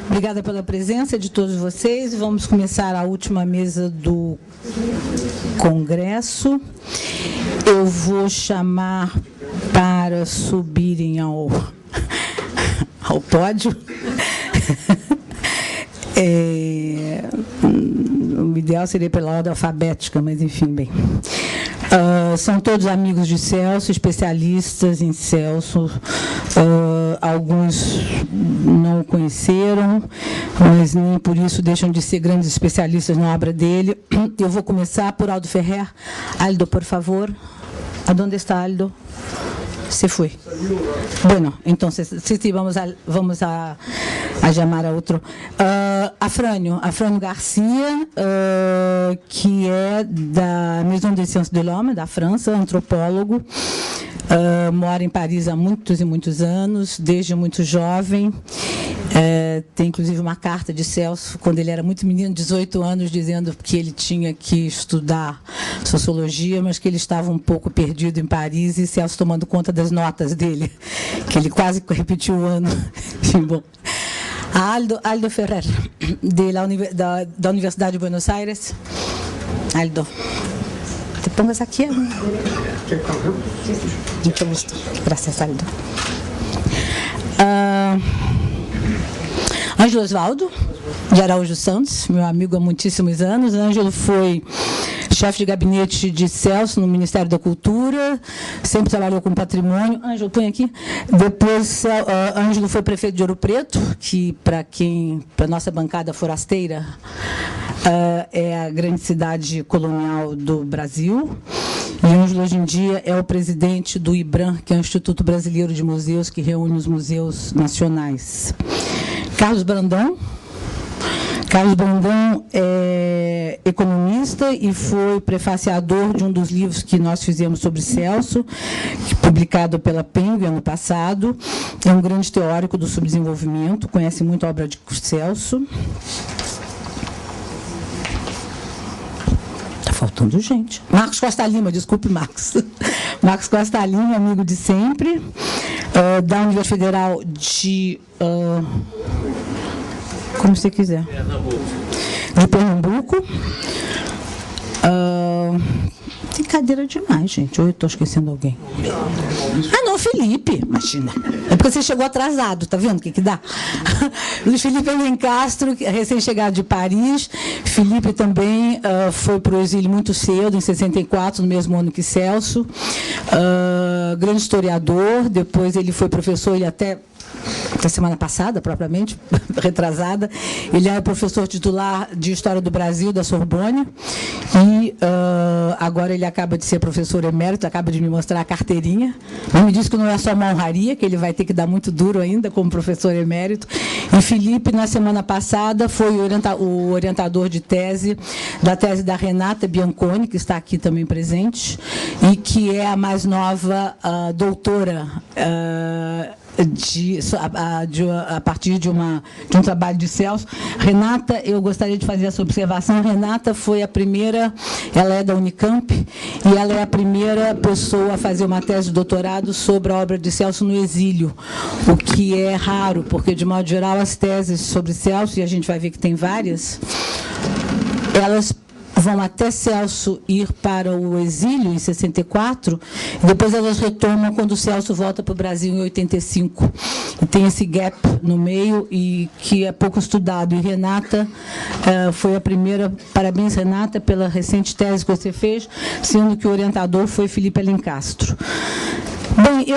Obrigada pela presença de todos vocês. Vamos começar a última mesa do Congresso. Eu vou chamar para subirem ao pódio. O ideal seria pela ordem alfabética, mas, enfim, bem. São todos amigos de Celso, especialistas em Celso. Alguns não o conheceram, mas nem por isso deixam de ser grandes especialistas na obra dele. Eu vou começar por Aldo Ferrer. Aldo, por favor. Aonde está Aldo? Se foi. Bueno, então, vamos a chamar a outro. Afrânio Garcia, que é da Maison des Sciences de l'Homme, da França, antropólogo, mora em Paris há muitos e muitos anos, desde muito jovem. Tem, inclusive, uma carta de Celso, quando ele era muito menino, 18 anos, dizendo que ele tinha que estudar sociologia, mas que ele estava um pouco perdido em Paris, e Celso tomando conta das notas dele, que ele quase repetiu o ano. Bom. Aldo Ferrer, da Universidade de Buenos Aires. Aldo, te pongas aqui. Muito gusto. Graças, Aldo. Ângelo Osvaldo, de Araújo Santos, meu amigo há muitíssimos anos. Ângelo foi chefe de gabinete de Celso no Ministério da Cultura, sempre trabalhou com patrimônio. Ângelo, põe aqui. Depois, Ângelo foi prefeito de Ouro Preto, que, para a nossa bancada forasteira, é a grande cidade colonial do Brasil. E Ângelo, hoje em dia, é o presidente do IBRAM, que é o Instituto Brasileiro de Museus, que reúne os museus nacionais. Carlos Brandão é economista e foi prefaciador de um dos livros que nós fizemos sobre Celso, publicado pela Penguin ano passado. É um grande teórico do subdesenvolvimento, conhece muito a obra de Celso. Está faltando gente. Marcos Costa Lima, desculpe, Marcos. Marcos Costa Lima, amigo de sempre, da Universidade Federal de... como você quiser. De Pernambuco. Tem cadeira demais, gente. Ou eu estou esquecendo alguém? Não, Felipe. Imagina. É porque você chegou atrasado, tá vendo o que dá? Luiz Felipe Alencastro, recém-chegado de Paris. Felipe também foi para o exílio muito cedo, em 64, no mesmo ano que Celso. Grande historiador. Depois ele foi professor, ele até semana passada, propriamente, retrasada, ele era professor titular de História do Brasil, da Sorbonne, e agora ele acaba de ser professor emérito, acaba de me mostrar a carteirinha. Ele me disse que não é só uma honraria, que ele vai ter que dar muito duro ainda como professor emérito. E Felipe, na semana passada, foi o orientador de tese, da tese da Renata Bianconi, que está aqui também presente, e que é a mais nova doutora a partir de um trabalho de Celso. Renata, eu gostaria de fazer essa observação. Renata foi a primeira, ela é da Unicamp, e ela é a primeira pessoa a fazer uma tese de doutorado sobre a obra de Celso no exílio, o que é raro, porque, de modo geral, as teses sobre Celso, e a gente vai ver que tem várias, elas vão até Celso ir para o exílio, em 64, e depois elas retomam quando o Celso volta para o Brasil, em 85. E tem esse gap no meio, e que é pouco estudado. E Renata foi a primeira. Parabéns, Renata, pela recente tese que você fez, sendo que o orientador foi Felipe Alencastro. Bem,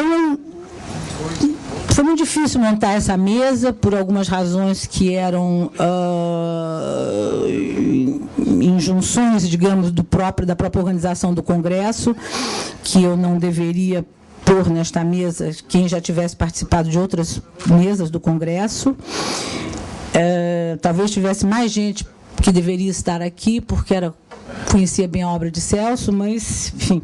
foi muito difícil montar essa mesa, por algumas razões que eram injunções, digamos, da própria organização do Congresso, que eu não deveria pôr nesta mesa quem já tivesse participado de outras mesas do Congresso. Talvez tivesse mais gente que deveria estar aqui, porque conhecia bem a obra de Celso, mas, enfim...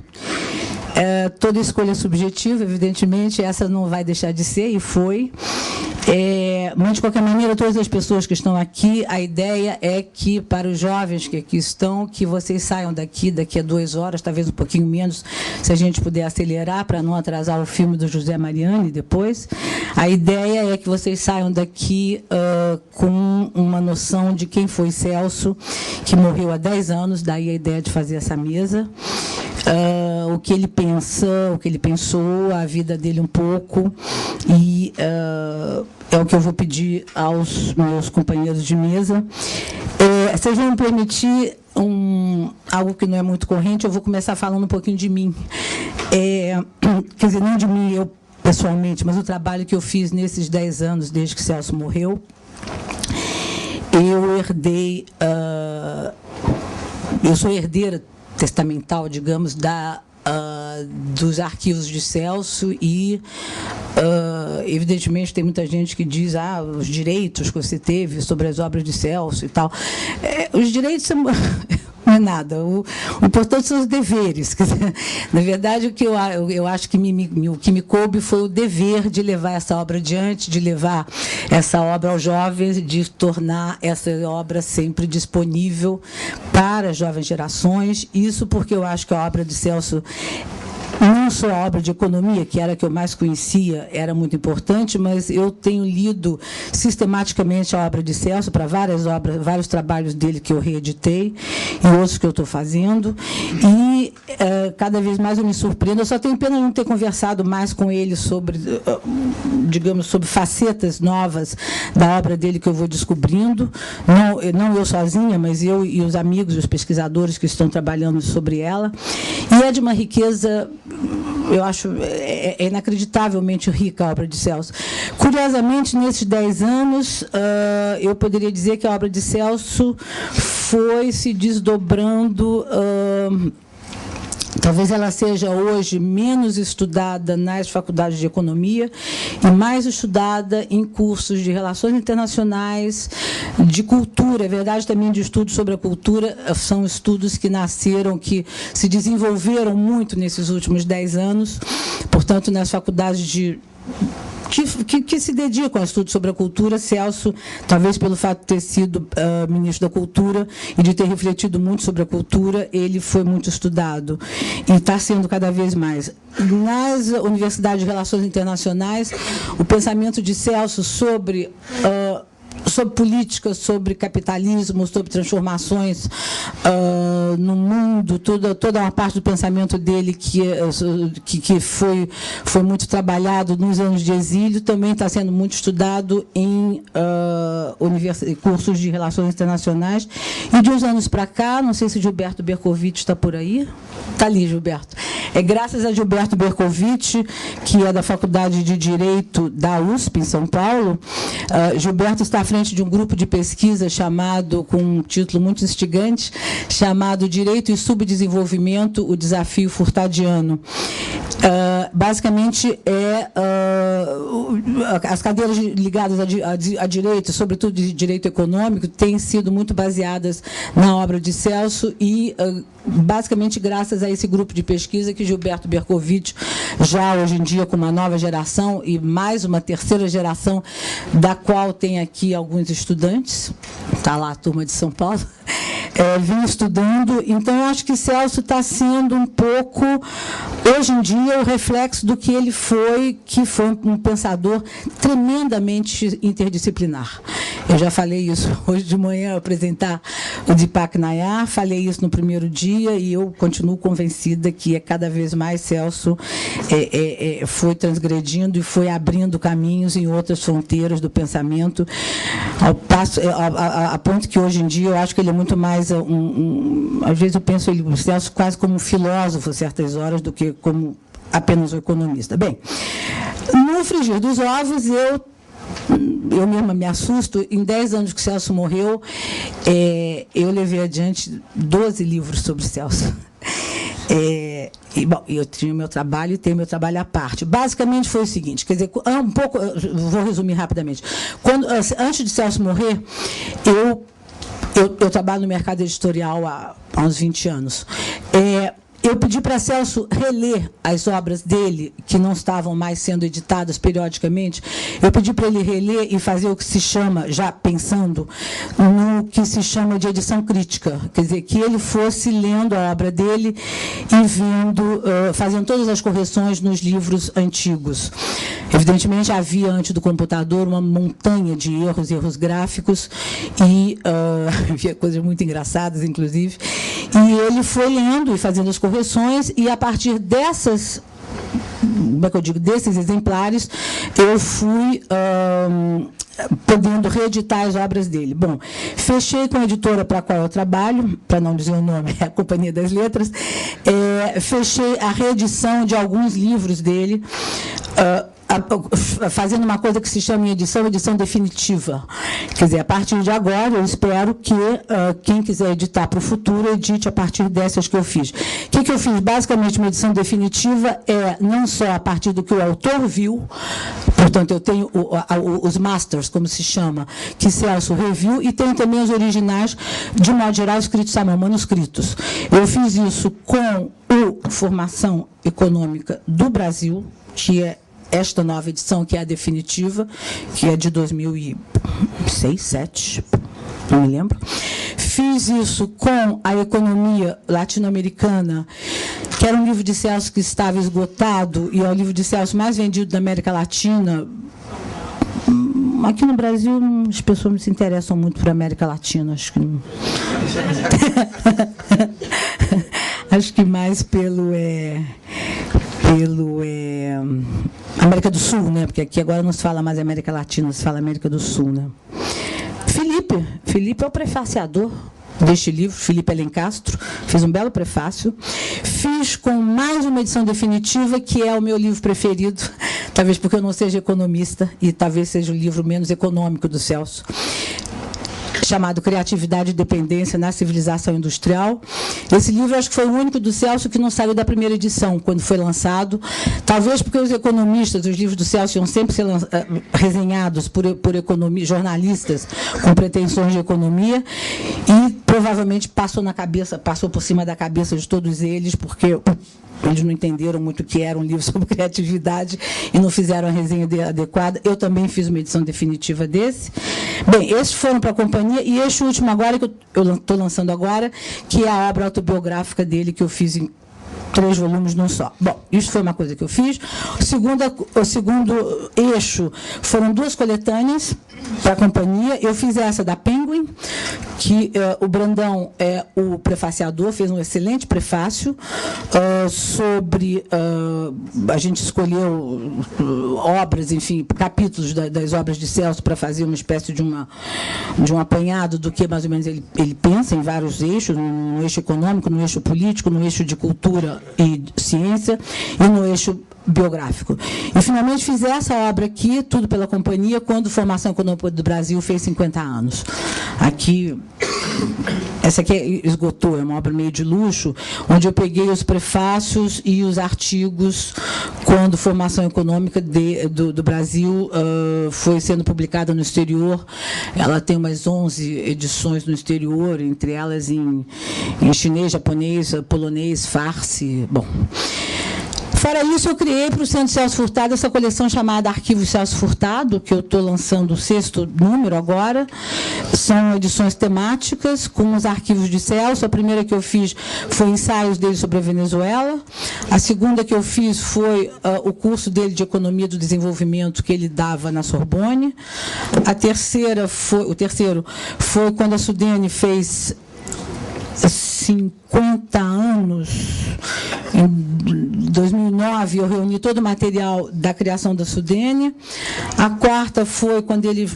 toda escolha subjetiva, evidentemente, essa não vai deixar de ser, e foi. Mas, de qualquer maneira, todas as pessoas que estão aqui, a ideia é que, para os jovens que aqui estão, que vocês saiam daqui a 2 horas, talvez um pouquinho menos, se a gente puder acelerar, para não atrasar o filme do José Mariani depois. A ideia é que vocês saiam daqui com uma noção de quem foi Celso, que morreu há 10 anos, daí a ideia de fazer essa mesa. O que ele pensa, o que ele pensou, a vida dele um pouco, e é o que eu vou pedir aos meus companheiros de mesa. Vocês vão me permitir algo que não é muito corrente, eu vou começar falando um pouquinho de mim. Quer dizer, não de mim, eu pessoalmente, mas o trabalho que eu fiz nesses 10 anos, desde que Celso morreu. Eu herdei... eu sou herdeira testamental, digamos, dos arquivos de Celso e, evidentemente, tem muita gente que diz os direitos que você teve sobre as obras de Celso e tal. Os direitos não é nada. O importante são os deveres. Quer dizer, na verdade, o que eu acho que o que me coube foi o dever de levar essa obra adiante, de levar essa obra aos jovens, de tornar essa obra sempre disponível para as jovens gerações. Isso porque eu acho que a obra de Celso, não só a obra de economia, que era a que eu mais conhecia, era muito importante, mas eu tenho lido sistematicamente a obra de Celso para várias obras, vários trabalhos dele que eu reeditei e outros que eu estou fazendo, e cada vez mais eu me surpreendo. Eu só tenho pena de não ter conversado mais com ele sobre, digamos, sobre facetas novas da obra dele que eu vou descobrindo, não eu sozinha, mas eu e os amigos, os pesquisadores que estão trabalhando sobre ela, e é de uma riqueza, eu acho, inacreditavelmente rica a obra de Celso. Curiosamente, nesses 10 anos, eu poderia dizer que a obra de Celso foi se desdobrando. Talvez ela seja hoje menos estudada nas faculdades de economia e mais estudada em cursos de relações internacionais, de cultura. É verdade também de estudos sobre a cultura, são estudos que nasceram, que se desenvolveram muito nesses últimos 10 anos, portanto, nas faculdades que se dedicam a estudos sobre a cultura. Celso, talvez pelo fato de ter sido ministro da Cultura e de ter refletido muito sobre a cultura, ele foi muito estudado e está sendo cada vez mais. Nas universidades de relações internacionais, o pensamento de Celso sobre política, sobre capitalismo, sobre transformações no mundo, toda uma parte do pensamento dele que foi muito trabalhado nos anos de exílio, também está sendo muito estudado em cursos de relações internacionais. E de uns anos para cá, não sei se Gilberto Bercovitch está por aí. Está ali, Gilberto. É graças a Gilberto Bercovitch, que é da Faculdade de Direito da USP, em São Paulo. Gilberto está à frente de um grupo de pesquisa com um título muito instigante, chamado Direito e Subdesenvolvimento, o Desafio Furtadiano. Basicamente, as cadeiras ligadas a direito, sobretudo de direito econômico, têm sido muito baseadas na obra de Celso e, basicamente, graças a esse grupo de pesquisa que Gilberto Bercovitch, já hoje em dia com uma nova geração e mais uma terceira geração, da qual tem aqui alguns estudantes, está lá a turma de São Paulo, vim estudando. Então, eu acho que Celso está sendo um pouco, hoje em dia, o reflexo do que ele foi, que foi um pensador tremendamente interdisciplinar. Eu já falei isso hoje de manhã, ao apresentar o Deepak Nayar, falei isso no primeiro dia e eu continuo convencida que cada vez mais Celso foi transgredindo e foi abrindo caminhos em outras fronteiras do pensamento, a ponto que hoje em dia eu acho que ele é muito mais às vezes eu penso o Celso quase como um filósofo a certas horas do que como apenas um economista. Bem, no frigir dos ovos, eu mesma me assusto. Em 10 anos que Celso morreu, eu levei adiante 12 livros sobre Celso. Bom, eu tinha o meu trabalho e tenho meu trabalho à parte. Basicamente foi o seguinte, quer dizer, vou resumir rapidamente. Antes de Celso morrer, eu trabalho no mercado editorial há uns 20 anos. Eu pedi para Celso reler as obras dele, que não estavam mais sendo editadas periodicamente. Eu pedi para ele reler e fazer o que se chama, já pensando, no que se chama de edição crítica. Quer dizer, que ele fosse lendo a obra dele e vendo, fazendo todas as correções nos livros antigos. Evidentemente, havia, antes do computador, uma montanha de erros gráficos, e havia coisas muito engraçadas, inclusive. E ele foi lendo e fazendo as correções, e a partir dessas, como é que eu digo, desses exemplares, eu fui podendo reeditar as obras dele. Bom, fechei com a editora para a qual eu trabalho, para não dizer o nome, é a Companhia das Letras, fechei a reedição de alguns livros dele, fazendo uma coisa que se chama em edição definitiva. Quer dizer, a partir de agora, eu espero que quem quiser editar para o futuro, edite a partir dessas que eu fiz. O que eu fiz? Basicamente, uma edição definitiva não só a partir do que o autor viu, portanto, eu tenho os masters, como se chama, que Celso reviu, e tenho também os originais, de modo geral, escritos à mão, manuscritos. Eu fiz isso com o Formação Econômica do Brasil, que é esta nova edição, que é a definitiva, que é de 2006, 2007, não me lembro. Fiz isso com a Economia Latino-Americana, que era um livro de Celso que estava esgotado, e é o livro de Celso mais vendido da América Latina. Aqui no Brasil, as pessoas não se interessam muito por América Latina, acho que não. Acho que mais pelo América do Sul, né? Porque aqui agora não se fala mais América Latina, se fala América do Sul, né? Felipe é o prefaciador deste livro, Felipe Alencastro, fez um belo prefácio. Fiz com mais uma edição definitiva, que é o meu livro preferido, talvez porque eu não seja economista, e talvez seja o livro menos econômico do Celso, chamado Criatividade e Dependência na Civilização Industrial. Esse livro, acho que foi o único do Celso que não saiu da primeira edição, quando foi lançado, talvez porque os economistas, os livros do Celso iam sempre ser resenhados por jornalistas com pretensões de economia, e provavelmente passou por cima da cabeça de todos eles, porque eles não entenderam muito o que era um livro sobre criatividade e não fizeram a resenha adequada. Eu também fiz uma edição definitiva desse. Bem, esses foram para a companhia, e este último agora, que eu estou lançando agora, que é a obra autobiográfica dele, que eu fiz em 3 volumes num só. Bom, isso foi uma coisa que eu fiz. O segundo eixo foram 2 coletâneas para a companhia. Eu fiz essa da Penguin, que o Brandão é o prefaciador, fez um excelente prefácio sobre... a gente escolheu obras, enfim, capítulos das obras de Celso para fazer uma espécie de um apanhado do que mais ou menos ele pensa em vários eixos, no eixo econômico, no eixo político, no eixo de cultura e ciência, e no eixo biográfico. E, finalmente, fiz essa obra aqui, tudo pela companhia, quando Formação Econômica do Brasil fez 50 anos. Aqui, essa aqui esgotou, é uma obra meio de luxo, onde eu peguei os prefácios e os artigos quando Formação Econômica do Brasil foi sendo publicada no exterior. Ela tem umas 11 edições no exterior, entre elas em chinês, japonês, polonês, farsi. Bom, fora isso, eu criei para o Centro Celso Furtado essa coleção chamada Arquivos Celso Furtado, que eu estou lançando o 6º número agora. São edições temáticas com os arquivos de Celso. A primeira que eu fiz foi ensaios dele sobre a Venezuela. A segunda que eu fiz foi o curso dele de Economia do Desenvolvimento que ele dava na Sorbonne. O terceiro foi quando a Sudene fez 50 anos. Em 2009, eu reuni todo o material da criação da Sudene. A quarta foi quando ele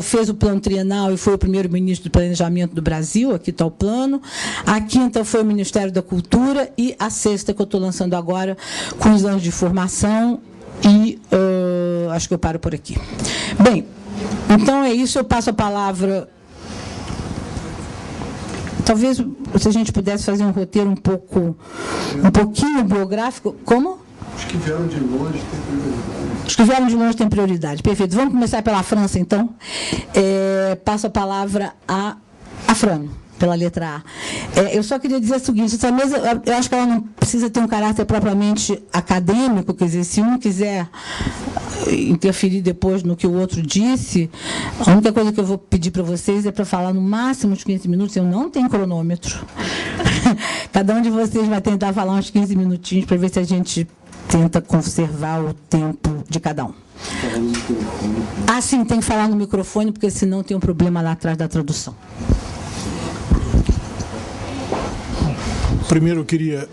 fez o plano trienal e foi o primeiro-ministro do Planejamento do Brasil. Aqui está o plano. A quinta foi o Ministério da Cultura. E a sexta, que eu estou lançando agora, com os anos de formação. E acho que eu paro por aqui. Bem, então é isso. Eu passo a palavra... Talvez, se a gente pudesse fazer um roteiro um pouquinho biográfico. Como? Os que vieram de longe têm prioridade. Os que vieram de longe têm prioridade. Perfeito. Vamos começar pela França, então. Passo a palavra a Fran. pela letra A. Eu só queria dizer o seguinte, essa mesa, eu acho que ela não precisa ter um caráter propriamente acadêmico, quer dizer, se um quiser interferir depois no que o outro disse, a única coisa que eu vou pedir para vocês é para falar no máximo uns 15 minutos, eu não tenho cronômetro. Cada um de vocês vai tentar falar uns 15 minutinhos para ver se a gente tenta conservar o tempo de cada um. Ah, sim, tem que falar no microfone, porque senão tem um problema lá atrás da tradução. Primeiro, eu queria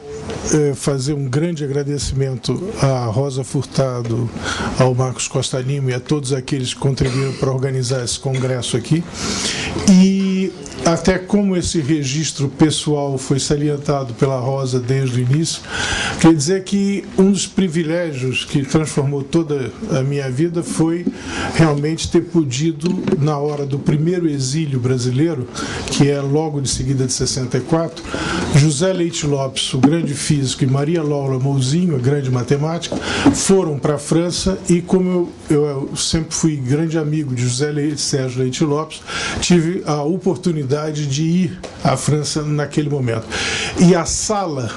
fazer um grande agradecimento à Rosa Furtado, ao Marcos Costa Lima e a todos aqueles que contribuíram para organizar esse congresso aqui. E até como esse registro pessoal foi salientado pela Rosa desde o início, quer dizer que um dos privilégios que transformou toda a minha vida foi realmente ter podido, na hora do primeiro exílio brasileiro, que é logo de seguida de 64, José Leite Lopes, o grande físico, e Maria Laura Mouzinho, a grande matemática, foram para a França e, como eu sempre fui grande amigo de Sérgio Leite Lopes, tive a oportunidade de ir à França naquele momento. E a sala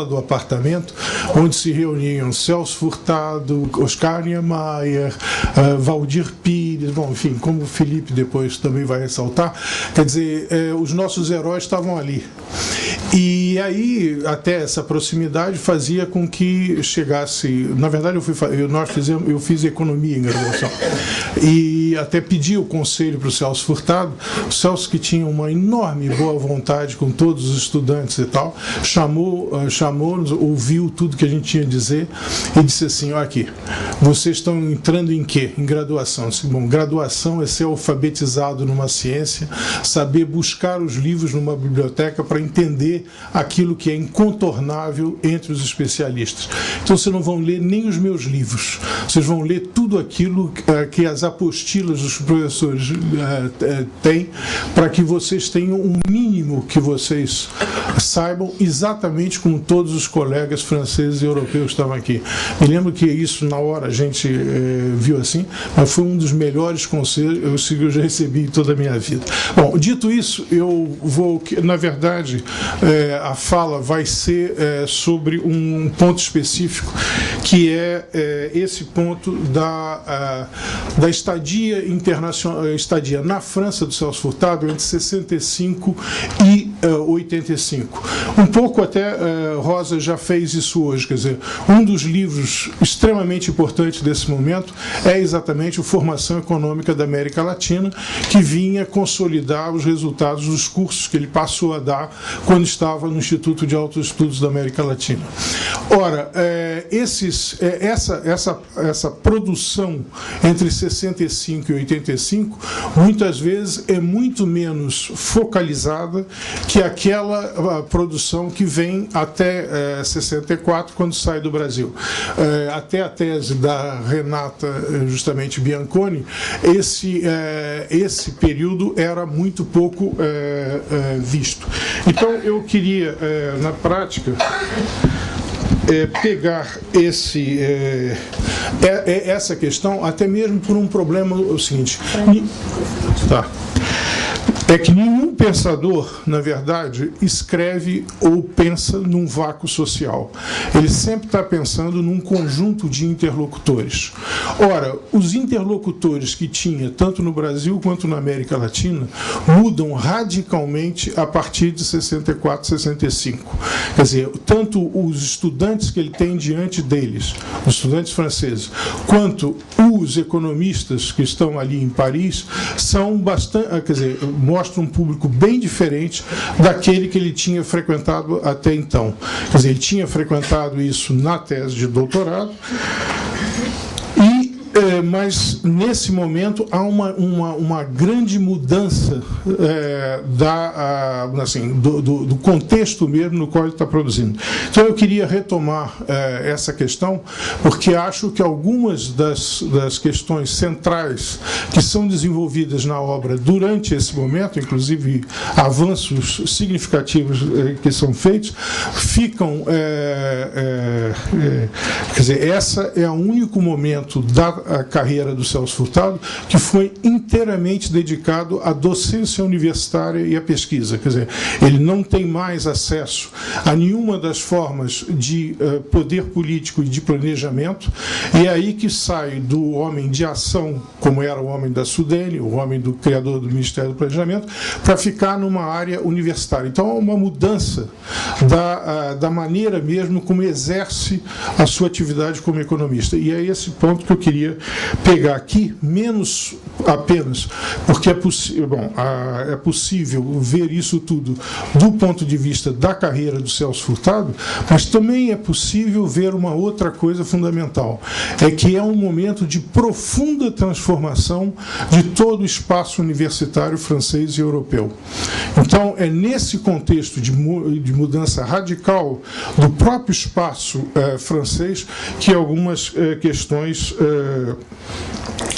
do apartamento, onde se reuniam Celso Furtado, Oscar Niemeyer, Valdir Pires, bom, enfim, como o Felipe depois também vai ressaltar, quer dizer, os nossos heróis estavam ali. E aí, até essa proximidade fazia com que chegasse... Na verdade, eu fiz economia em graduação. E até pedi o conselho para o Celso Furtado. O Celso, que tinha uma enorme boa vontade com todos os estudantes e tal, chamou-nos, ouviu tudo que a gente tinha a dizer e disse assim: olha aqui, vocês estão entrando em quê? Em graduação. Eu disse, bom, graduação é ser alfabetizado numa ciência, saber buscar os livros numa biblioteca para entender aquilo que é incontornável entre os especialistas. Então vocês não vão ler nem os meus livros, vocês vão ler tudo aquilo que as apostilas dos professores têm, para que vocês tenham um mínimo que vocês saibam, exatamente como todos os colegas franceses e europeus estavam aqui. Me lembro que isso, na hora, a gente viu assim, mas foi um dos melhores conselhos que eu já recebi em toda a minha vida. Bom, dito isso, eu vou, na verdade, a fala vai ser sobre um ponto específico, que é esse ponto da estadia internacional, estadia na França do Celso Furtado entre 65 e 85. Um pouco até Rosa já fez isso hoje, quer dizer, um dos livros extremamente importantes desse momento é exatamente o Formação Econômica da América Latina, que vinha consolidar os resultados dos cursos que ele passou a dar quando estava no Instituto de Altos Estudos da América Latina. Ora, essa produção entre 65 e 85, muitas vezes é muito menos focalizada que aquela produção que vem até 64, quando sai do Brasil. Até a tese da Renata, justamente Bianconi, esse período era muito pouco visto. Então, eu queria, na prática, pegar essa questão, até mesmo por um problema, o seguinte... Tá. É que nenhum pensador, na verdade, escreve ou pensa num vácuo social. Ele sempre está pensando num conjunto de interlocutores. Ora, os interlocutores que tinha, tanto no Brasil quanto na América Latina, mudam radicalmente a partir de 64, 65. Quer dizer, tanto os estudantes que ele tem diante deles, os estudantes franceses, quanto os economistas que estão ali em Paris, são bastante, quer dizer, mostra um público bem diferente daquele que ele tinha frequentado até então. Quer dizer, ele tinha frequentado isso na tese de doutorado, mas nesse momento há uma grande mudança do contexto mesmo no qual ele está produzindo. Então eu queria retomar essa questão, porque acho que algumas das questões centrais que são desenvolvidas na obra durante esse momento, inclusive avanços significativos que são feitos, ficam... quer dizer, essa é o único momento a carreira do Celso Furtado, que foi inteiramente dedicado à docência universitária e à pesquisa. Quer dizer, ele não tem mais acesso a nenhuma das formas de poder político e de planejamento, e é aí que sai do homem de ação, como era o homem da Sudene, o homem do criador do Ministério do Planejamento, para ficar numa área universitária. Então, é uma mudança da maneira mesmo como exerce a sua atividade como economista. E é esse ponto que eu queria pegar aqui, menos apenas porque é possível ver isso tudo do ponto de vista da carreira do Celso Furtado, mas também é possível ver uma outra coisa fundamental, é que é um momento de profunda transformação de todo o espaço universitário francês e europeu. Então, é nesse contexto de mudança radical do próprio espaço francês que algumas questões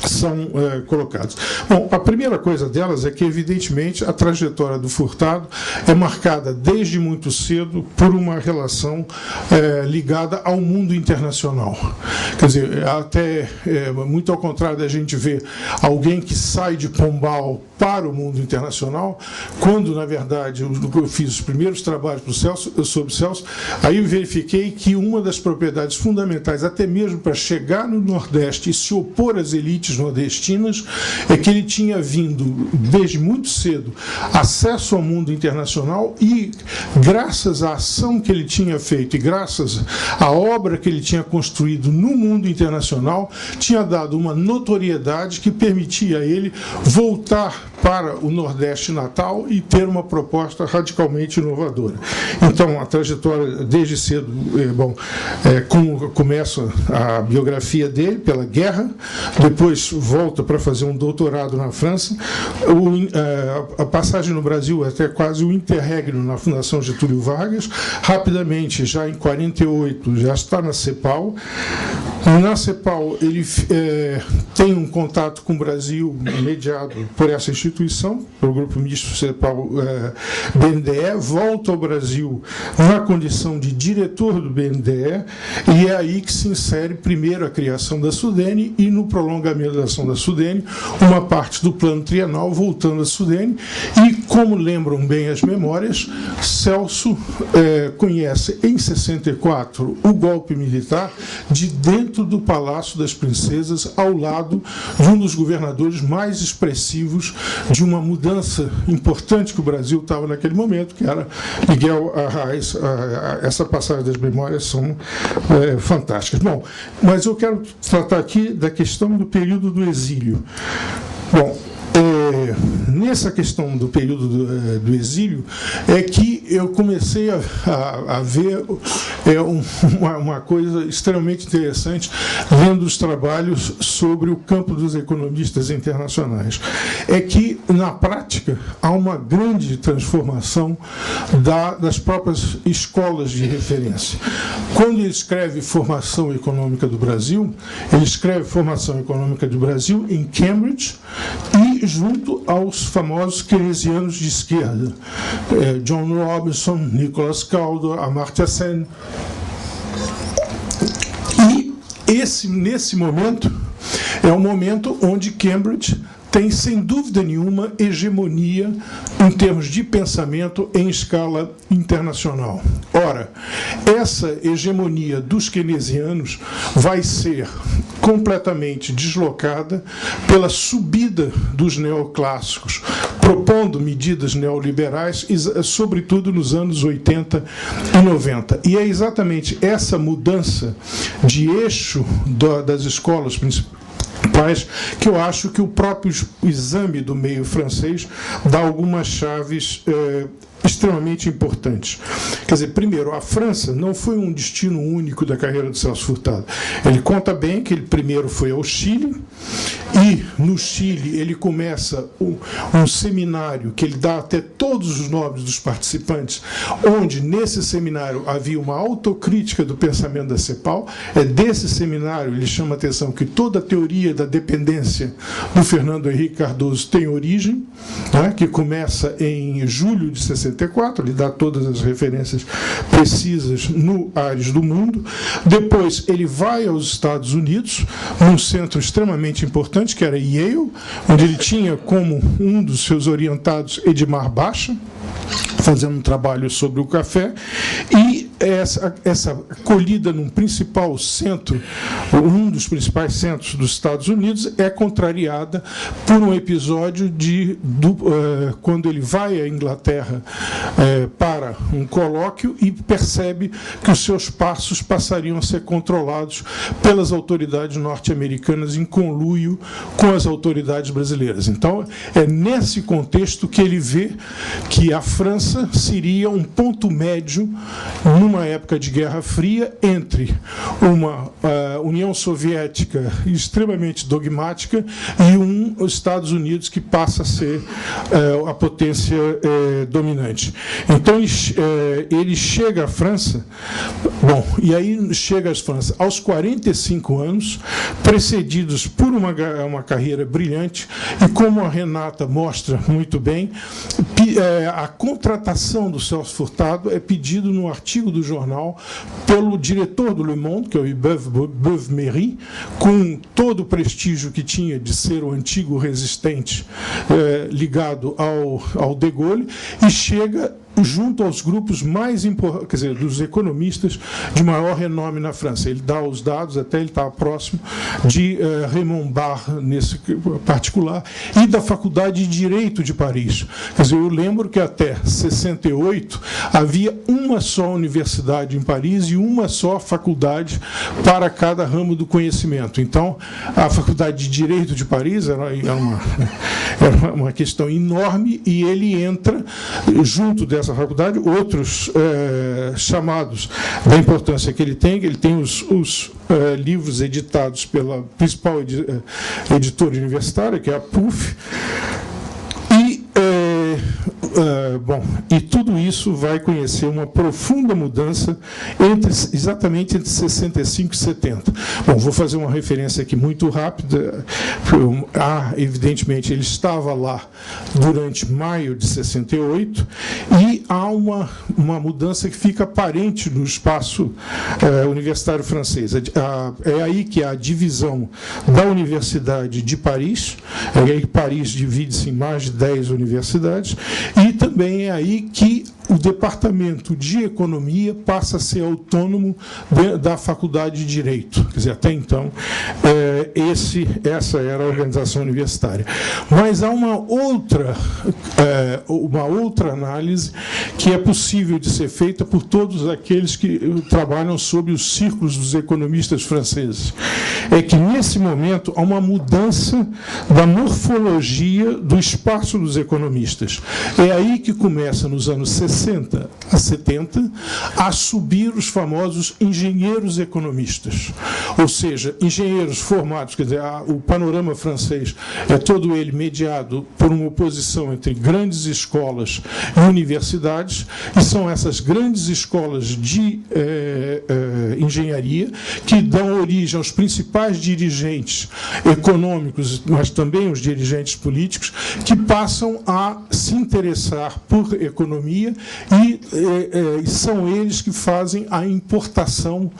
são colocadas. Bom, a primeira coisa delas é que, evidentemente, a trajetória do Furtado é marcada desde muito cedo por uma relação ligada ao mundo internacional. Quer dizer, até muito ao contrário da gente ver alguém que sai de Pombal para o mundo internacional, quando, na verdade, eu fiz os primeiros trabalhos sobre o Celso, aí eu verifiquei que uma das propriedades fundamentais, até mesmo para chegar no Nordeste e se opor às elites nordestinas, é que ele tinha vindo, desde muito cedo, acesso ao mundo internacional e, graças à ação que ele tinha feito e graças à obra que ele tinha construído no mundo internacional, tinha dado uma notoriedade que permitia a ele voltar para o Nordeste natal e ter uma proposta radicalmente inovadora. Então, a trajetória desde cedo, como começa a biografia dele pela guerra, depois volta para fazer um doutorado na França, a passagem no Brasil até quase o interregno na Fundação Getúlio Vargas, rapidamente, já em 48, já está na CEPAL. Na CEPAL, ele tem um contato com o Brasil mediado por essa instituição, pelo Grupo Misto CEPAL-BNDE, volta ao Brasil na condição de diretor do BNDE, e é aí que se insere primeiro a criação da Sudene e, no prolongamento da ação da Sudene, uma parte do plano trienal voltando à Sudene, e, como lembram bem as memórias, Celso conhece em 64 o golpe militar de dentro do Palácio das Princesas, ao lado de um dos governadores mais expressivos de uma mudança importante que o Brasil estava naquele momento, que era Miguel Arraes. Essa passagem das memórias são fantásticas. Bom, mas eu quero tratar aqui da questão do período do exílio. Bom, nessa questão do período do exílio é que eu comecei a ver uma coisa extremamente interessante lendo os trabalhos sobre o campo dos economistas internacionais. É que, na prática, há uma grande transformação das próprias escolas de referência. Quando ele escreve Formação Econômica do Brasil, ele escreve Formação Econômica do Brasil em Cambridge e junto aos famosos keynesianos de esquerda, John Robinson, Nicholas Calder, Amartya Sen. E nesse momento, é um momento onde Cambridge tem, sem dúvida nenhuma, hegemonia em termos de pensamento em escala internacional. Ora, essa hegemonia dos keynesianos vai ser completamente deslocada pela subida dos neoclássicos, propondo medidas neoliberais, sobretudo nos anos 80 e 90. E é exatamente essa mudança de eixo das escolas principais que eu acho que o próprio exame do meio francês dá algumas chaves extremamente importantes. Quer dizer, primeiro, a França não foi um destino único da carreira do Celso Furtado. Ele conta bem que ele primeiro foi ao Chile, e no Chile ele começa um seminário que ele dá até todos os nomes dos participantes, onde nesse seminário havia uma autocrítica do pensamento da CEPAL. É desse seminário ele chama a atenção que toda a teoria da dependência do Fernando Henrique Cardoso tem origem, né, que começa em julho de 64, 64, ele dá todas as referências precisas no Ares do Mundo. Depois ele vai aos Estados Unidos, num centro extremamente importante, que era Yale, onde ele tinha como um dos seus orientados Edmar Bacha, fazendo um trabalho sobre o café, e essa acolhida num principal centro, um dos principais centros dos Estados Unidos, é contrariada por um episódio quando ele vai à Inglaterra para um colóquio e percebe que os seus passos passariam a ser controlados pelas autoridades norte-americanas em conluio com as autoridades brasileiras. Então, é nesse contexto que ele vê que a França seria um ponto médio numa época de Guerra Fria entre uma União Soviética extremamente dogmática e os Estados Unidos que passa a ser a potência dominante. Então ele chega à França, e aí chega à França aos 45 anos, precedidos por uma carreira brilhante, e como a Renata mostra muito bem, a contratação do Celso Furtado é pedido no artigo do jornal pelo diretor do Le Monde, que é o Beuve-Méry, com todo o prestígio que tinha de ser o antigo resistente ligado ao de Gaulle, e chega junto aos grupos mais importantes, quer dizer, dos economistas de maior renome na França. Ele dá os dados, até ele está próximo de Raymond Barre, nesse particular, e da Faculdade de Direito de Paris. Quer dizer, eu lembro que até 68 havia uma só universidade em Paris e uma só faculdade para cada ramo do conhecimento. Então, a Faculdade de Direito de Paris era uma questão enorme, e ele entra junto dessa faculdade, outros chamados da importância que ele tem os livros editados pela principal editora universitária, que é a PUF, e tudo isso vai conhecer uma profunda mudança exatamente entre 65 e 70. Bom, vou fazer uma referência aqui muito rápida. Evidentemente, ele estava lá durante maio de 68, e há uma mudança que fica aparente no espaço universitário francês. É aí que há a divisão da Universidade de Paris, é aí que Paris divide-se em mais de 10 universidades, e também é aí que o departamento de economia passa a ser autônomo da Faculdade de Direito. Quer dizer, até então, essa era a organização universitária. Mas há uma outra análise que é possível de ser feita por todos aqueles que trabalham sobre os círculos dos economistas franceses. É que, nesse momento, há uma mudança da morfologia do espaço dos economistas. É aí que começa, nos anos 60 a 70, a subir os famosos engenheiros economistas. Ou seja, engenheiros formados, quer dizer, o panorama francês é todo ele mediado por uma oposição entre grandes escolas e universidades, e são essas grandes escolas de engenharia que dão origem aos principais dirigentes econômicos, mas também os dirigentes políticos, que passam a se interessar por economia, e são eles que fazem a importação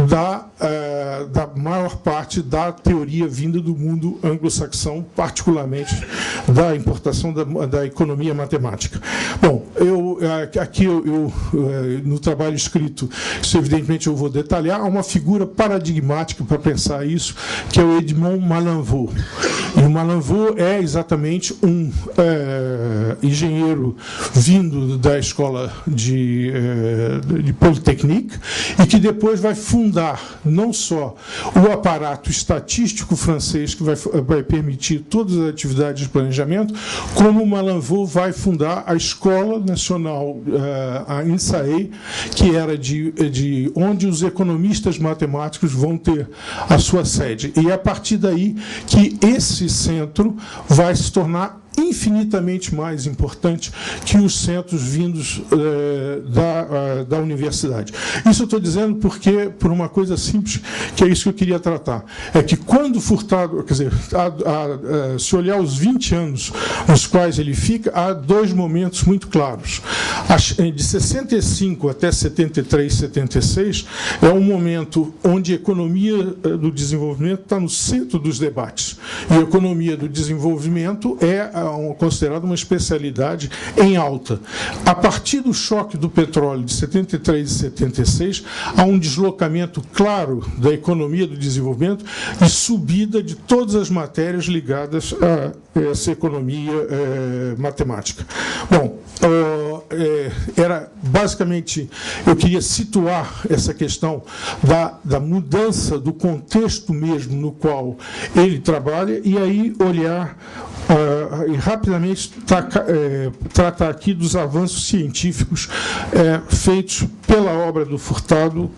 da maior parte da teoria vinda do mundo anglo-saxão, particularmente da importação da economia matemática. Bom, aqui no trabalho escrito, isso evidentemente eu vou detalhar, há uma figura paradigmática para pensar isso, que é o Edmond Malenvaux. E o Malenvaux é exatamente um engenheiro vindo da escola de Polytechnique, e que depois vai fundar não só o aparato estatístico francês, que vai permitir todas as atividades de planejamento, como o Malenvaux vai fundar a Escola Nacional, a INSAE, que era de onde os economistas matemáticos vão ter a sua sede. E é a partir daí que esse centro vai se tornar infinitamente mais importante que os centros vindos da universidade. Isso eu estou dizendo porque, por uma coisa simples, que é isso que eu queria tratar, é que quando Furtado, quer dizer, se olhar os 20 anos nos quais ele fica, há dois momentos muito claros. De 65 até 73, 76, é um momento onde a economia do desenvolvimento está no centro dos debates. E a economia do desenvolvimento é considerada uma especialidade em alta. A partir do choque do petróleo de 73 e 76, há um deslocamento claro da economia do desenvolvimento e subida de todas as matérias ligadas a essa economia matemática. Bom, era basicamente, eu queria situar essa questão da mudança do contexto mesmo no qual ele trabalha e aí olhar e rapidamente tratar aqui dos avanços científicos feitos pela obra do Furtado,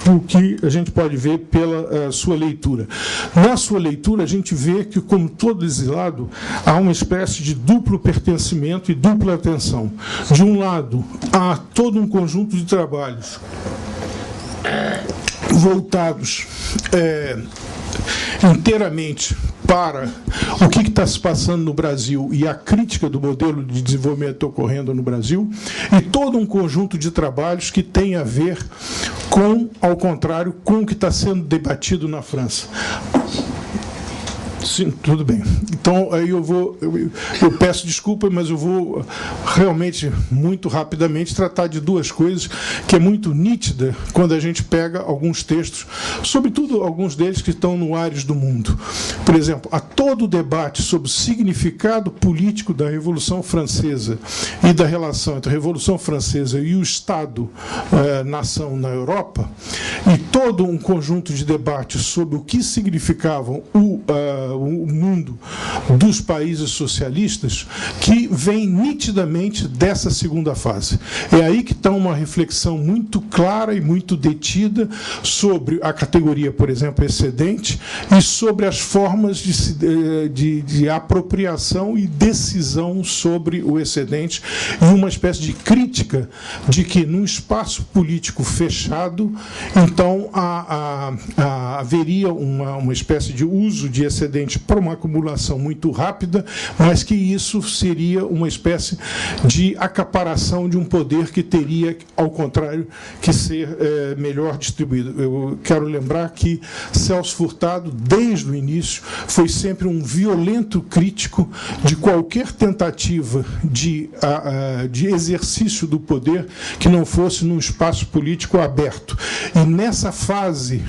o que a gente pode ver pela sua leitura. Na sua leitura, a gente vê que, como todo exilado, há uma espécie de duplo pertencimento e dupla atenção. De um lado, há todo um conjunto de trabalhos voltados inteiramente para o que está se passando no Brasil e a crítica do modelo de desenvolvimento ocorrendo no Brasil, e todo um conjunto de trabalhos que tem a ver com, ao contrário, com o que está sendo debatido na França. Sim, tudo bem. Então, aí eu peço desculpa, mas eu vou realmente, muito rapidamente, tratar de duas coisas que é muito nítida quando a gente pega alguns textos, sobretudo alguns deles que estão no Ares do Mundo. Por exemplo, há todo o debate sobre o significado político da Revolução Francesa e da relação entre a Revolução Francesa e o Estado-nação na Europa, e todo um conjunto de debates sobre o que significavam o mundo dos países socialistas, que vem nitidamente dessa segunda fase. É aí que está uma reflexão muito clara e muito detida sobre a categoria, por exemplo, excedente, e sobre as formas de apropriação e decisão sobre o excedente, e uma espécie de crítica de que, num espaço político fechado, então haveria uma espécie de uso de excedente para uma acumulação muito rápida, mas que isso seria uma espécie de acaparação de um poder que teria, ao contrário, que ser melhor distribuído. Eu quero lembrar que Celso Furtado, desde o início, foi sempre um violento crítico de qualquer tentativa de exercício do poder que não fosse num espaço político aberto. E nessa fase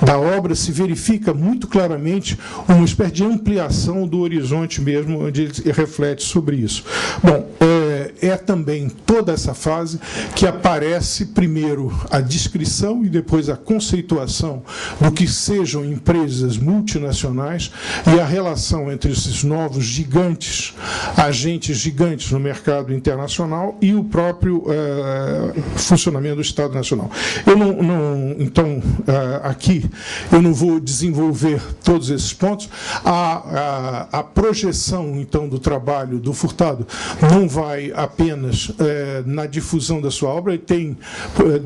da obra se verifica muito claramente uma espécie de ampliação do horizonte mesmo, onde ele reflete sobre isso. Bom, é também toda essa fase que aparece primeiro a descrição e depois a conceituação do que sejam empresas multinacionais e a relação entre esses novos gigantes, agentes gigantes no mercado internacional e o próprio funcionamento do Estado Nacional. Então, aqui eu não vou desenvolver todos esses pontos. A projeção, então, do trabalho do Furtado não vai apenas na difusão da sua obra, e tem,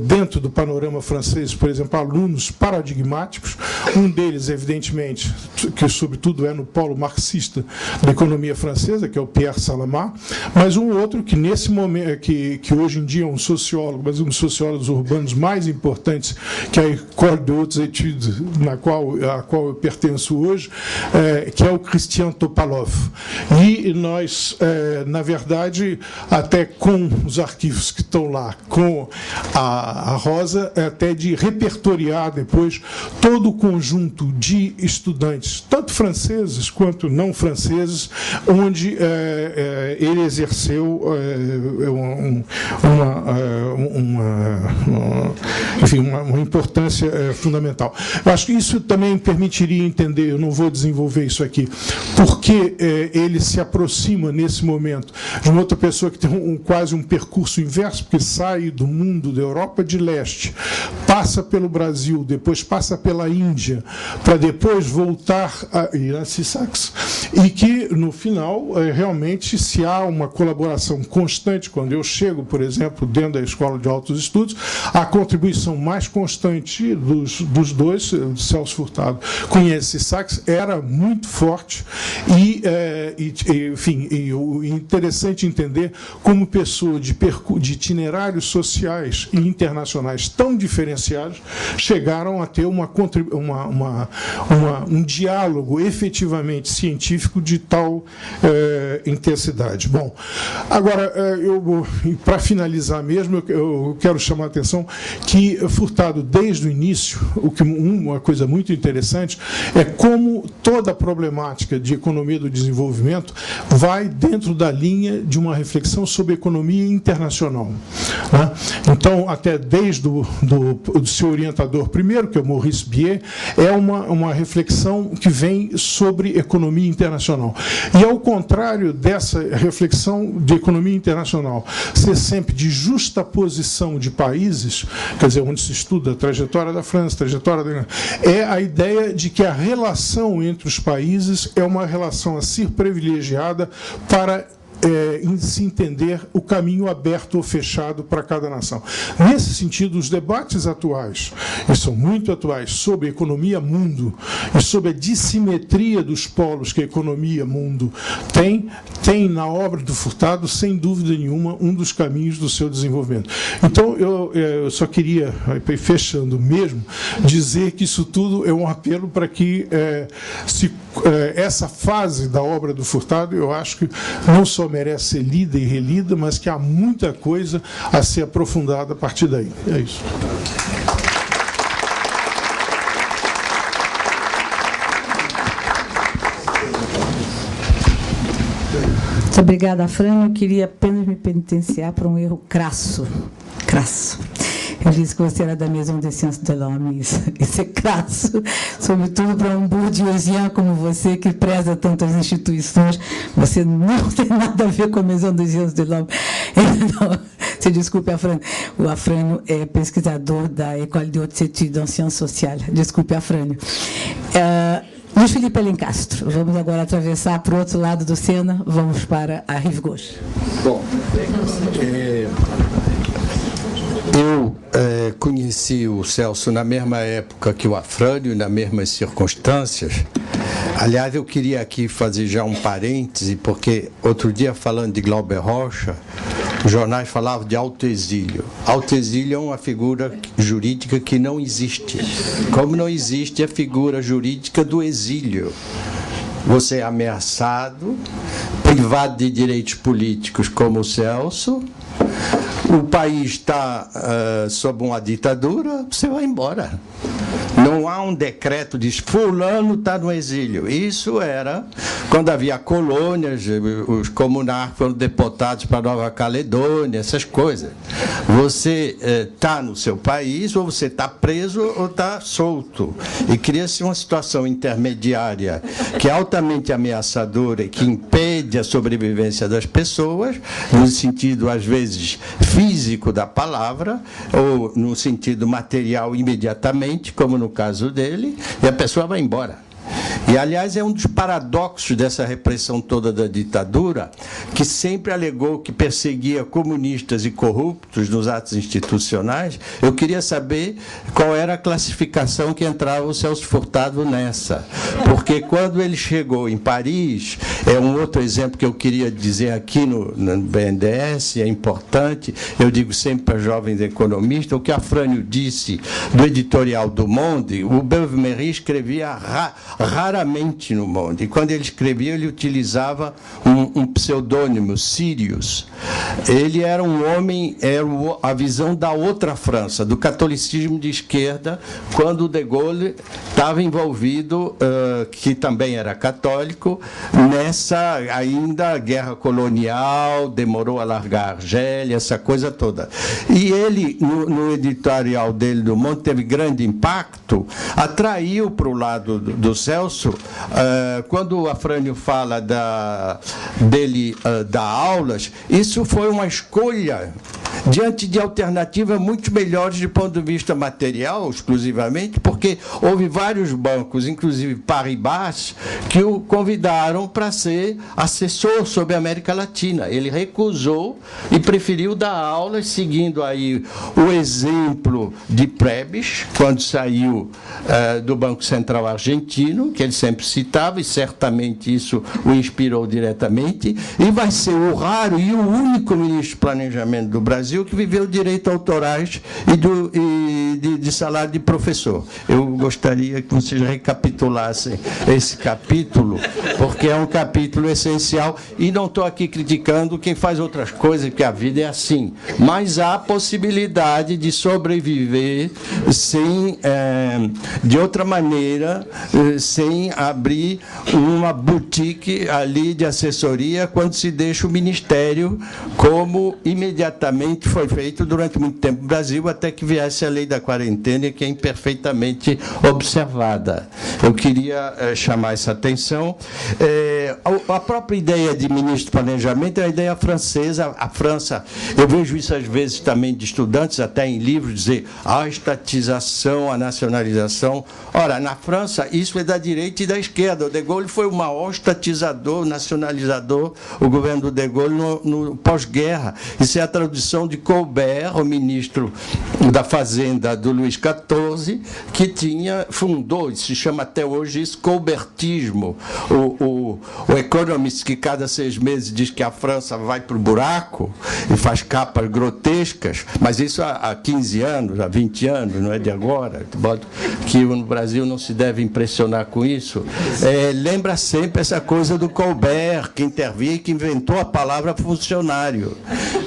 dentro do panorama francês, por exemplo, alunos paradigmáticos, um deles, evidentemente, que sobretudo é no polo marxista da economia francesa, que é o Pierre Salamá, mas um outro que, nesse momento, que hoje em dia é um sociólogo, mas um dos sociólogos urbanos mais importantes, que é a École de Hautes Études, a qual eu pertenço hoje, que é o Christian Topalov. E nós, na verdade, até com os arquivos que estão lá, com a Rosa, até de repertoriar depois todo o conjunto de estudantes, tanto franceses quanto não franceses, onde ele exerceu uma importância fundamental. Eu acho que isso também permitiria entender, eu não vou desenvolver isso aqui, porque ele se aproxima, nesse momento, de uma outra pessoa que tem quase um percurso inverso, porque sai do mundo da Europa de leste, passa pelo Brasil, depois passa pela Índia, para depois voltar Iranci Sachs, e que, no final, realmente, se há uma colaboração constante, quando eu chego, por exemplo, dentro da Escola de Altos Estudos, a contribuição mais constante dos dois, Celso Furtado com Iranci Sachs, era muito forte e o interessante entender como pessoas de itinerários sociais e internacionais tão diferenciados chegaram a ter um diálogo efetivamente científico de tal intensidade. Bom, agora, para finalizar mesmo, eu quero chamar a atenção que Furtado, desde o início, uma coisa muito interessante é como toda a problemática de economia do desenvolvimento vai dentro da linha de uma reflexão sobre economia internacional, né? Então, até desde do seu orientador primeiro, que é o Maurice Bier, é uma reflexão que vem sobre economia internacional. E, ao contrário dessa reflexão de economia internacional ser sempre de justaposição de países, quer dizer, onde se estuda a trajetória da França, a trajetória da... é a ideia de que a relação entre os países é uma relação a ser privilegiada para se entender o caminho aberto ou fechado para cada nação. Nesse sentido, os debates atuais, e são muito atuais, sobre a economia mundo e sobre a dissimetria dos polos que a economia mundo tem na obra do Furtado, sem dúvida nenhuma, um dos caminhos do seu desenvolvimento. Então, eu só queria, fechando mesmo, dizer que isso tudo é um apelo para que essa fase da obra do Furtado, eu acho que não só merece ser lida e relida, mas que há muita coisa a ser aprofundada a partir daí. É isso. Muito obrigada, Fran. Eu queria apenas me penitenciar por um erro crasso. Eu disse que você era da Maison des Sciences de l'Homme. Isso é crasso, sobretudo para um bourdieusian como você, que preza tantas instituições. Você não tem nada a ver com a Maison des Sciences de l'Homme. Se desculpe, Afrânio. O Afrânio é pesquisador da École de Hautes Études en Sciences Sociales. Desculpe, Afrânio. Luiz Felipe Alencastro, vamos agora atravessar para o outro lado do Sena, vamos para a Rive Gauche. Bom, eu conheci o Celso na mesma época que o Afrânio, nas mesmas circunstâncias. Aliás, eu queria aqui fazer já um parêntese, porque outro dia, falando de Glauber Rocha, os jornais falavam de autoexílio. Autoexílio é uma figura jurídica que não existe. Como não existe a figura jurídica do exílio. Você é ameaçado, privado de direitos políticos como o Celso, o país está sob uma ditadura, você vai embora. Não há um decreto de fulano está no exílio. Isso era quando havia colônias, os comunarcas foram deportados para Nova Caledônia, essas coisas. Você está no seu país, ou você está preso ou está solto. E cria-se uma situação intermediária que é altamente ameaçadora e que impede a sobrevivência das pessoas, no sentido, às vezes, físico da palavra, ou no sentido material imediatamente, como no caso dele, e a pessoa vai embora. E, aliás, é um dos paradoxos dessa repressão toda da ditadura, que sempre alegou que perseguia comunistas e corruptos nos atos institucionais. Eu queria saber qual era a classificação que entrava o Celso Furtado nessa. Porque quando ele chegou em Paris, é um outro exemplo que eu queria dizer aqui no BNDES, é importante, eu digo sempre para jovens economistas, o que Afrânio disse do editorial do Monde, o Beuve-Méry escrevia raramente no Monde. E quando ele escrevia, ele utilizava um pseudônimo, Sirius. Ele era um homem, era a visão da outra França, do catolicismo de esquerda, quando o de Gaulle estava envolvido, que também era católico, nessa ainda guerra colonial, demorou a largar a Argélia, essa coisa toda. E ele, no editorial dele do Monde, teve grande impacto, atraiu para o lado do Celso, quando o Afrânio fala dele dar aulas, isso foi uma escolha diante de alternativas muito melhores do ponto de vista material, exclusivamente, porque houve vários bancos, inclusive Paribas, que o convidaram para ser assessor sobre a América Latina. Ele recusou e preferiu dar aulas, seguindo aí o exemplo de Prebisch, quando saiu do Banco Central argentino, que ele sempre citava, e certamente isso o inspirou diretamente, e vai ser o raro e o único ministro de Planejamento do Brasil que viveu direitos autorais e de salário de professor. Eu gostaria que vocês recapitulassem esse capítulo, porque é um capítulo essencial, e não estou aqui criticando quem faz outras coisas, porque a vida é assim, mas há possibilidade de sobreviver sem, de outra maneira, sem abrir uma boutique ali de assessoria quando se deixa o Ministério, como imediatamente foi feito durante muito tempo no Brasil, até que viesse a lei da quarentena, que é imperfeitamente observada. Eu queria chamar essa atenção. A própria ideia de ministro de Planejamento é uma ideia francesa. A França, eu vejo isso às vezes também de estudantes, até em livros, dizer a estatização, a nacionalização. Ora, na França, isso é da direita e da esquerda. O De Gaulle foi o maior estatizador, nacionalizador, o governo do De Gaulle no pós-guerra. Isso é a tradução de Colbert, o ministro da Fazenda do Luís XIV, que fundou, se chama até hoje isso, colbertismo. O Economist, que cada 6 meses diz que a França vai para o buraco e faz capas grotescas, mas isso há 15 anos, há 20 anos, não é de agora, que no Brasil não se deve impressionar com isso. Lembra sempre essa coisa do Colbert, que intervinha e que inventou a palavra funcionário.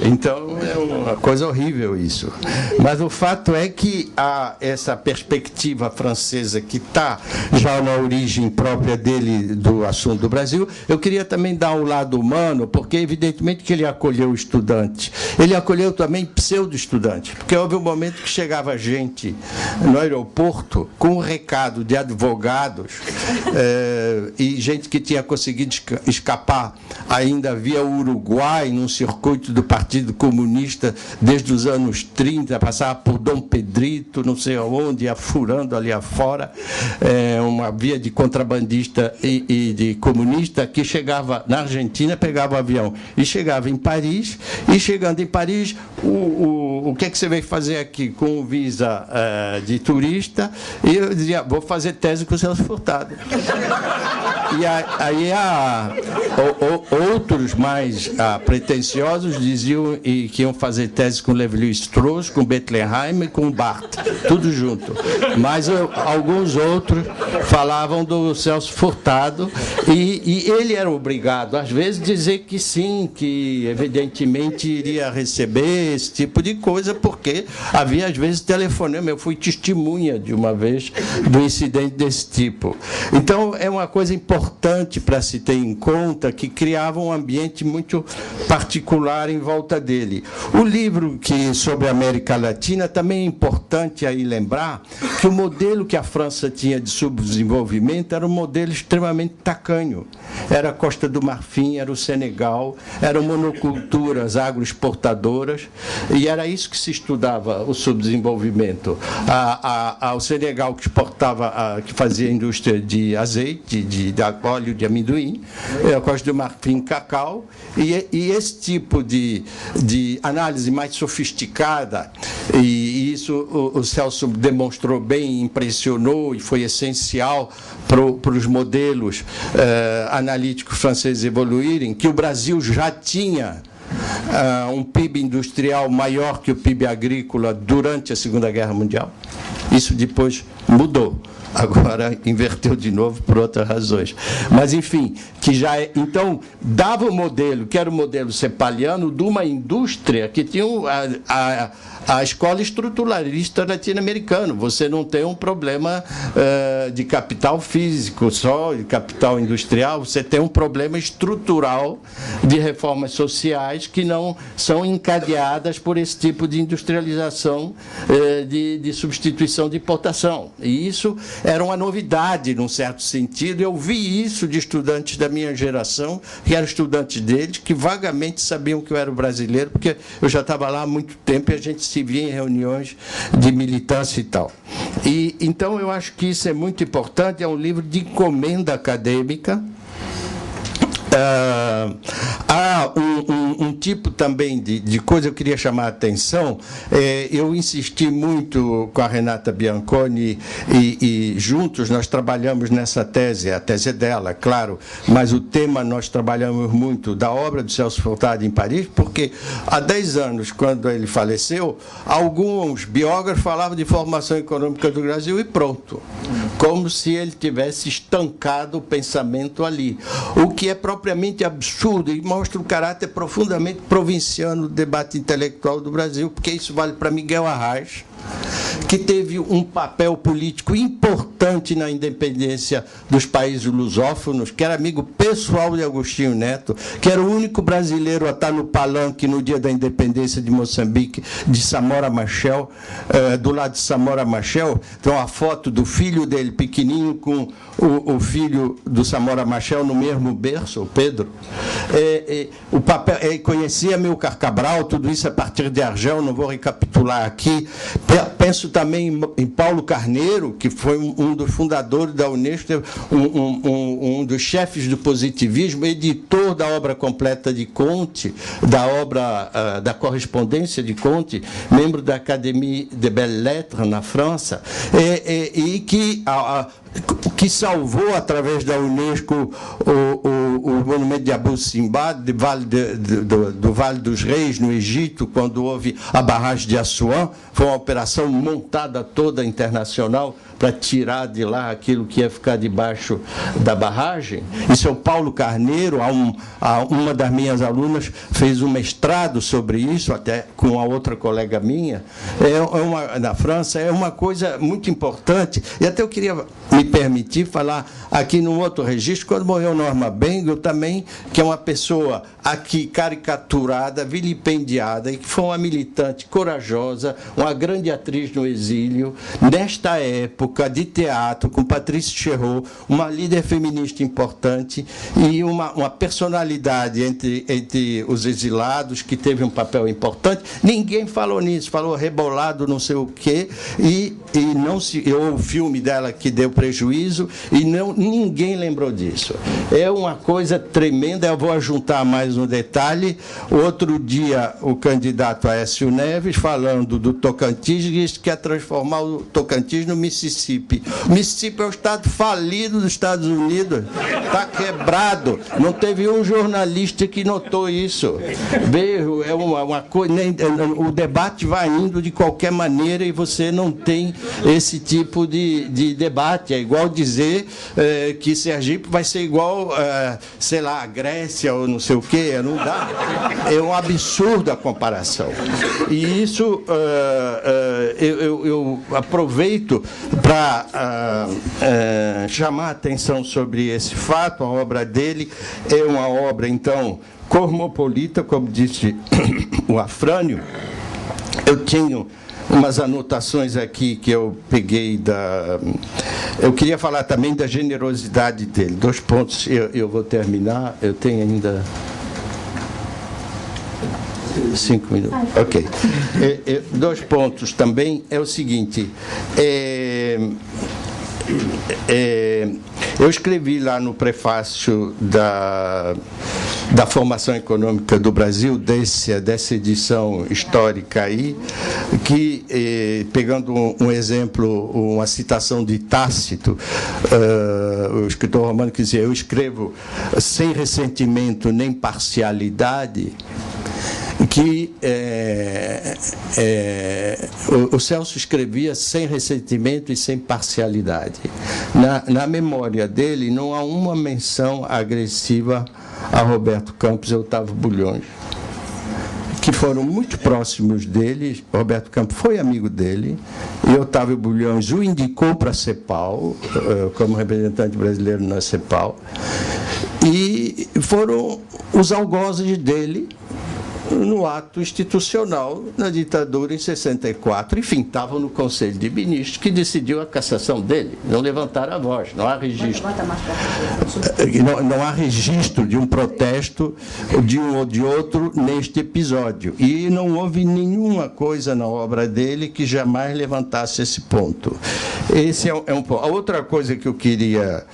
Então, é uma coisa horrível isso. Mas o fato é que há essa perspectiva francesa que está já na origem própria dele, do assunto do Brasil. Eu queria também dar um lado humano, porque evidentemente que ele acolheu o estudante. Ele acolheu também pseudo-estudante, porque houve um momento que chegava gente no aeroporto com um recado de advogados e gente que tinha conseguido escapar ainda via Uruguai, num circuito do Partido Comunista desde os anos 30, passava por Dom Pedrito, não sei aonde, ia furando ali afora, uma via de contrabandista e de comunista, que chegava na Argentina, pegava o avião e chegava em Paris, e chegando em Paris, o que é que você veio fazer aqui com o visa de turista? E eu dizia, vou fazer tese com o Celso Furtado. E aí outros mais pretensiosos diziam que iam fazer tese com Levi-Strauss, com Bettelheim e com Barthes, tudo junto. Mas alguns outros falavam do Celso Furtado, e ele era obrigado, às vezes, a dizer que sim, que evidentemente iria receber esse tipo de coisa, porque havia, às vezes, telefonema. Eu fui testemunha de uma vez do incidente desse tipo. Então, é uma coisa importante para se ter em conta, que criava um ambiente muito particular em volta dele. O livro sobre a América Latina também é importante aí lembrar que o modelo que a França tinha de subdesenvolvimento era um modelo extremamente tacanho. Era a Costa do Marfim, era o Senegal, eram monoculturas agroexportadoras, e era isso que se estudava, o subdesenvolvimento. O Senegal, que exportava, que fazia indústria de azeite, de óleo de amendoim, a Costa do Marfim, cacau, e esse tipo de análise mais sofisticada, e isso o Celso demonstrou bem, impressionou, e foi essencial para os modelos analíticos franceses evoluírem, que o Brasil já tinha um PIB industrial maior que o PIB agrícola durante a Segunda Guerra Mundial. Isso depois mudou. Agora inverteu de novo por outras razões. Mas, enfim, então, dava o modelo, que era o modelo cepaliano, de uma indústria que tinha a escola estruturalista latino-americana. Você não tem um problema de capital físico só, de capital industrial, você tem um problema estrutural de reformas sociais que não são encadeadas por esse tipo de industrialização, de substituição de importação. E isso era uma novidade, num certo sentido. Eu vi isso de estudantes da minha geração, que eram estudantes deles, que vagamente sabiam que eu era brasileiro, porque eu já estava lá há muito tempo e a gente se via em reuniões de militância e tal. E, então, eu acho que isso é muito importante, é um livro de encomenda acadêmica. Há um tipo também de coisa que eu queria chamar a atenção. Eu insisti muito com a Renata Bianconi e juntos nós trabalhamos nessa tese, a tese é dela, claro, mas o tema nós trabalhamos muito da obra do Celso Furtado em Paris, porque há 10 anos, quando ele faleceu, alguns biógrafos falavam de formação econômica do Brasil e pronto, como se ele tivesse estancado o pensamento ali, o que é propriamente absurdo e mostra o caráter profundamente provinciano do debate intelectual do Brasil, porque isso vale para Miguel Arraes, que teve um papel político importante na independência dos países lusófonos, que era amigo pessoal de Agostinho Neto, que era o único brasileiro a estar no palanque no dia da independência de Moçambique, de Samora Machel, do lado de Samora Machel, então a foto do filho dele pequenininho com o filho do Samora Machel no mesmo berço, o Pedro. O papel, conhecia Amilcar Cabral, tudo isso a partir de Argel, não vou recapitular aqui. Penso também em Paulo Carneiro, que foi um dos fundadores da Unesco, um dos chefes do positivismo, editor da obra completa de Comte, da obra da correspondência de Comte, membro da Académie des Belles-Lettres na França, e que salvou, através da Unesco, o monumento de Abu Simbad, do Vale dos Reis, no Egito, quando houve a barragem de Assuã. Foi uma operação montada toda internacional para tirar de lá aquilo que ia ficar debaixo da barragem. Isso é o Paulo Carneiro, uma das minhas alunas fez um mestrado sobre isso, até com a outra colega minha, na França. É uma coisa muito importante. E até eu queria me permitir falar aqui num outro registro, quando morreu Norma Bengel também, que é uma pessoa aqui caricaturada, vilipendiada, e que foi uma militante corajosa, uma grande atriz no exílio, nesta época de teatro, com Patrice Chéreau, uma líder feminista importante e uma personalidade entre os exilados, que teve um papel importante. Ninguém falou nisso, falou rebolado, não sei o quê, e não se... o filme dela que deu prejuízo, e ninguém lembrou disso. É uma coisa tremenda. Eu vou ajuntar mais um detalhe. Outro dia, o candidato Aécio Neves, falando do Tocantins, disse que ia transformar o Tocantins no Mississippi. O Mississippi é o estado falido dos Estados Unidos, está quebrado. Não teve um jornalista que notou isso. É uma coisa... O debate vai indo de qualquer maneira e você não tem esse tipo de debate. É igual dizer que Sergipe vai ser igual, sei lá, a Grécia ou não sei o quê. Não dá. É um absurdo a comparação. E isso eu aproveito para chamar a atenção sobre esse fato. A obra dele é uma obra, então, cosmopolita, como disse o Afrânio. Eu tenho umas anotações aqui que eu peguei da... Eu queria falar também da generosidade dele. 2 pontos, eu vou terminar. Eu tenho ainda 5 minutos. Ok. 2 pontos também. É o seguinte... eu escrevi lá no prefácio da Formação Econômica do Brasil, dessa edição histórica aí, que, pegando um exemplo, uma citação de Tácito, o escritor romano, que dizia: eu escrevo sem ressentimento nem parcialidade, que o Celso escrevia sem ressentimento e sem parcialidade. Na memória dele não há uma menção agressiva a Roberto Campos e Otávio Bulhões, que foram muito próximos dele. Roberto Campos foi amigo dele, e Otávio Bulhões o indicou para a CEPAL, como representante brasileiro na CEPAL, e foram os algozes dele no ato institucional na ditadura em 64. Enfim, estavam no Conselho de Ministros, que decidiu a cassação dele. Não levantaram a voz, não há registro. Não há registro de um protesto de um ou de outro neste episódio. E não houve nenhuma coisa na obra dele que jamais levantasse esse ponto. Esse é um ponto. A outra coisa que eu queria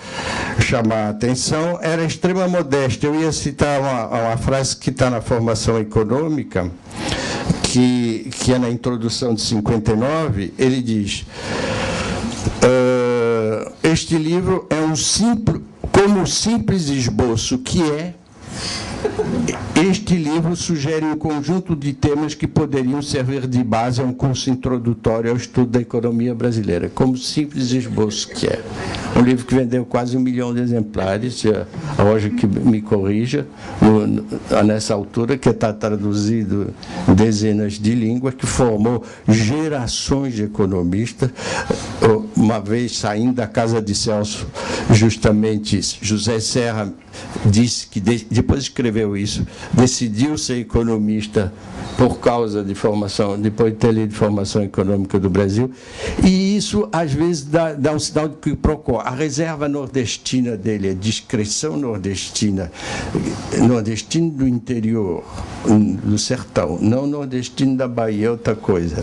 chamar a atenção era a extrema modéstia. Eu ia citar uma frase que está na formação econômica, que é na introdução de 59. Ele diz: este livro é como um simples esboço que é. Este livro sugere um conjunto de temas que poderiam servir de base a um curso introdutório ao estudo da economia brasileira, como simples esboço que é. Um livro que vendeu quase 1 milhão de exemplares, a hoje que me corrija, nessa altura, que está traduzido em dezenas de línguas, que formou gerações de economistas. Uma vez saindo da casa de Celso, justamente José Serra disse que, depois escreveu isso, decidiu ser economista por causa de formação, depois de ter lido formação econômica do Brasil, e isso às vezes dá um sinal de que procura. A reserva nordestina dele, a discreção nordestina, nordestino do interior, do sertão, não nordestino da Bahia, é outra coisa,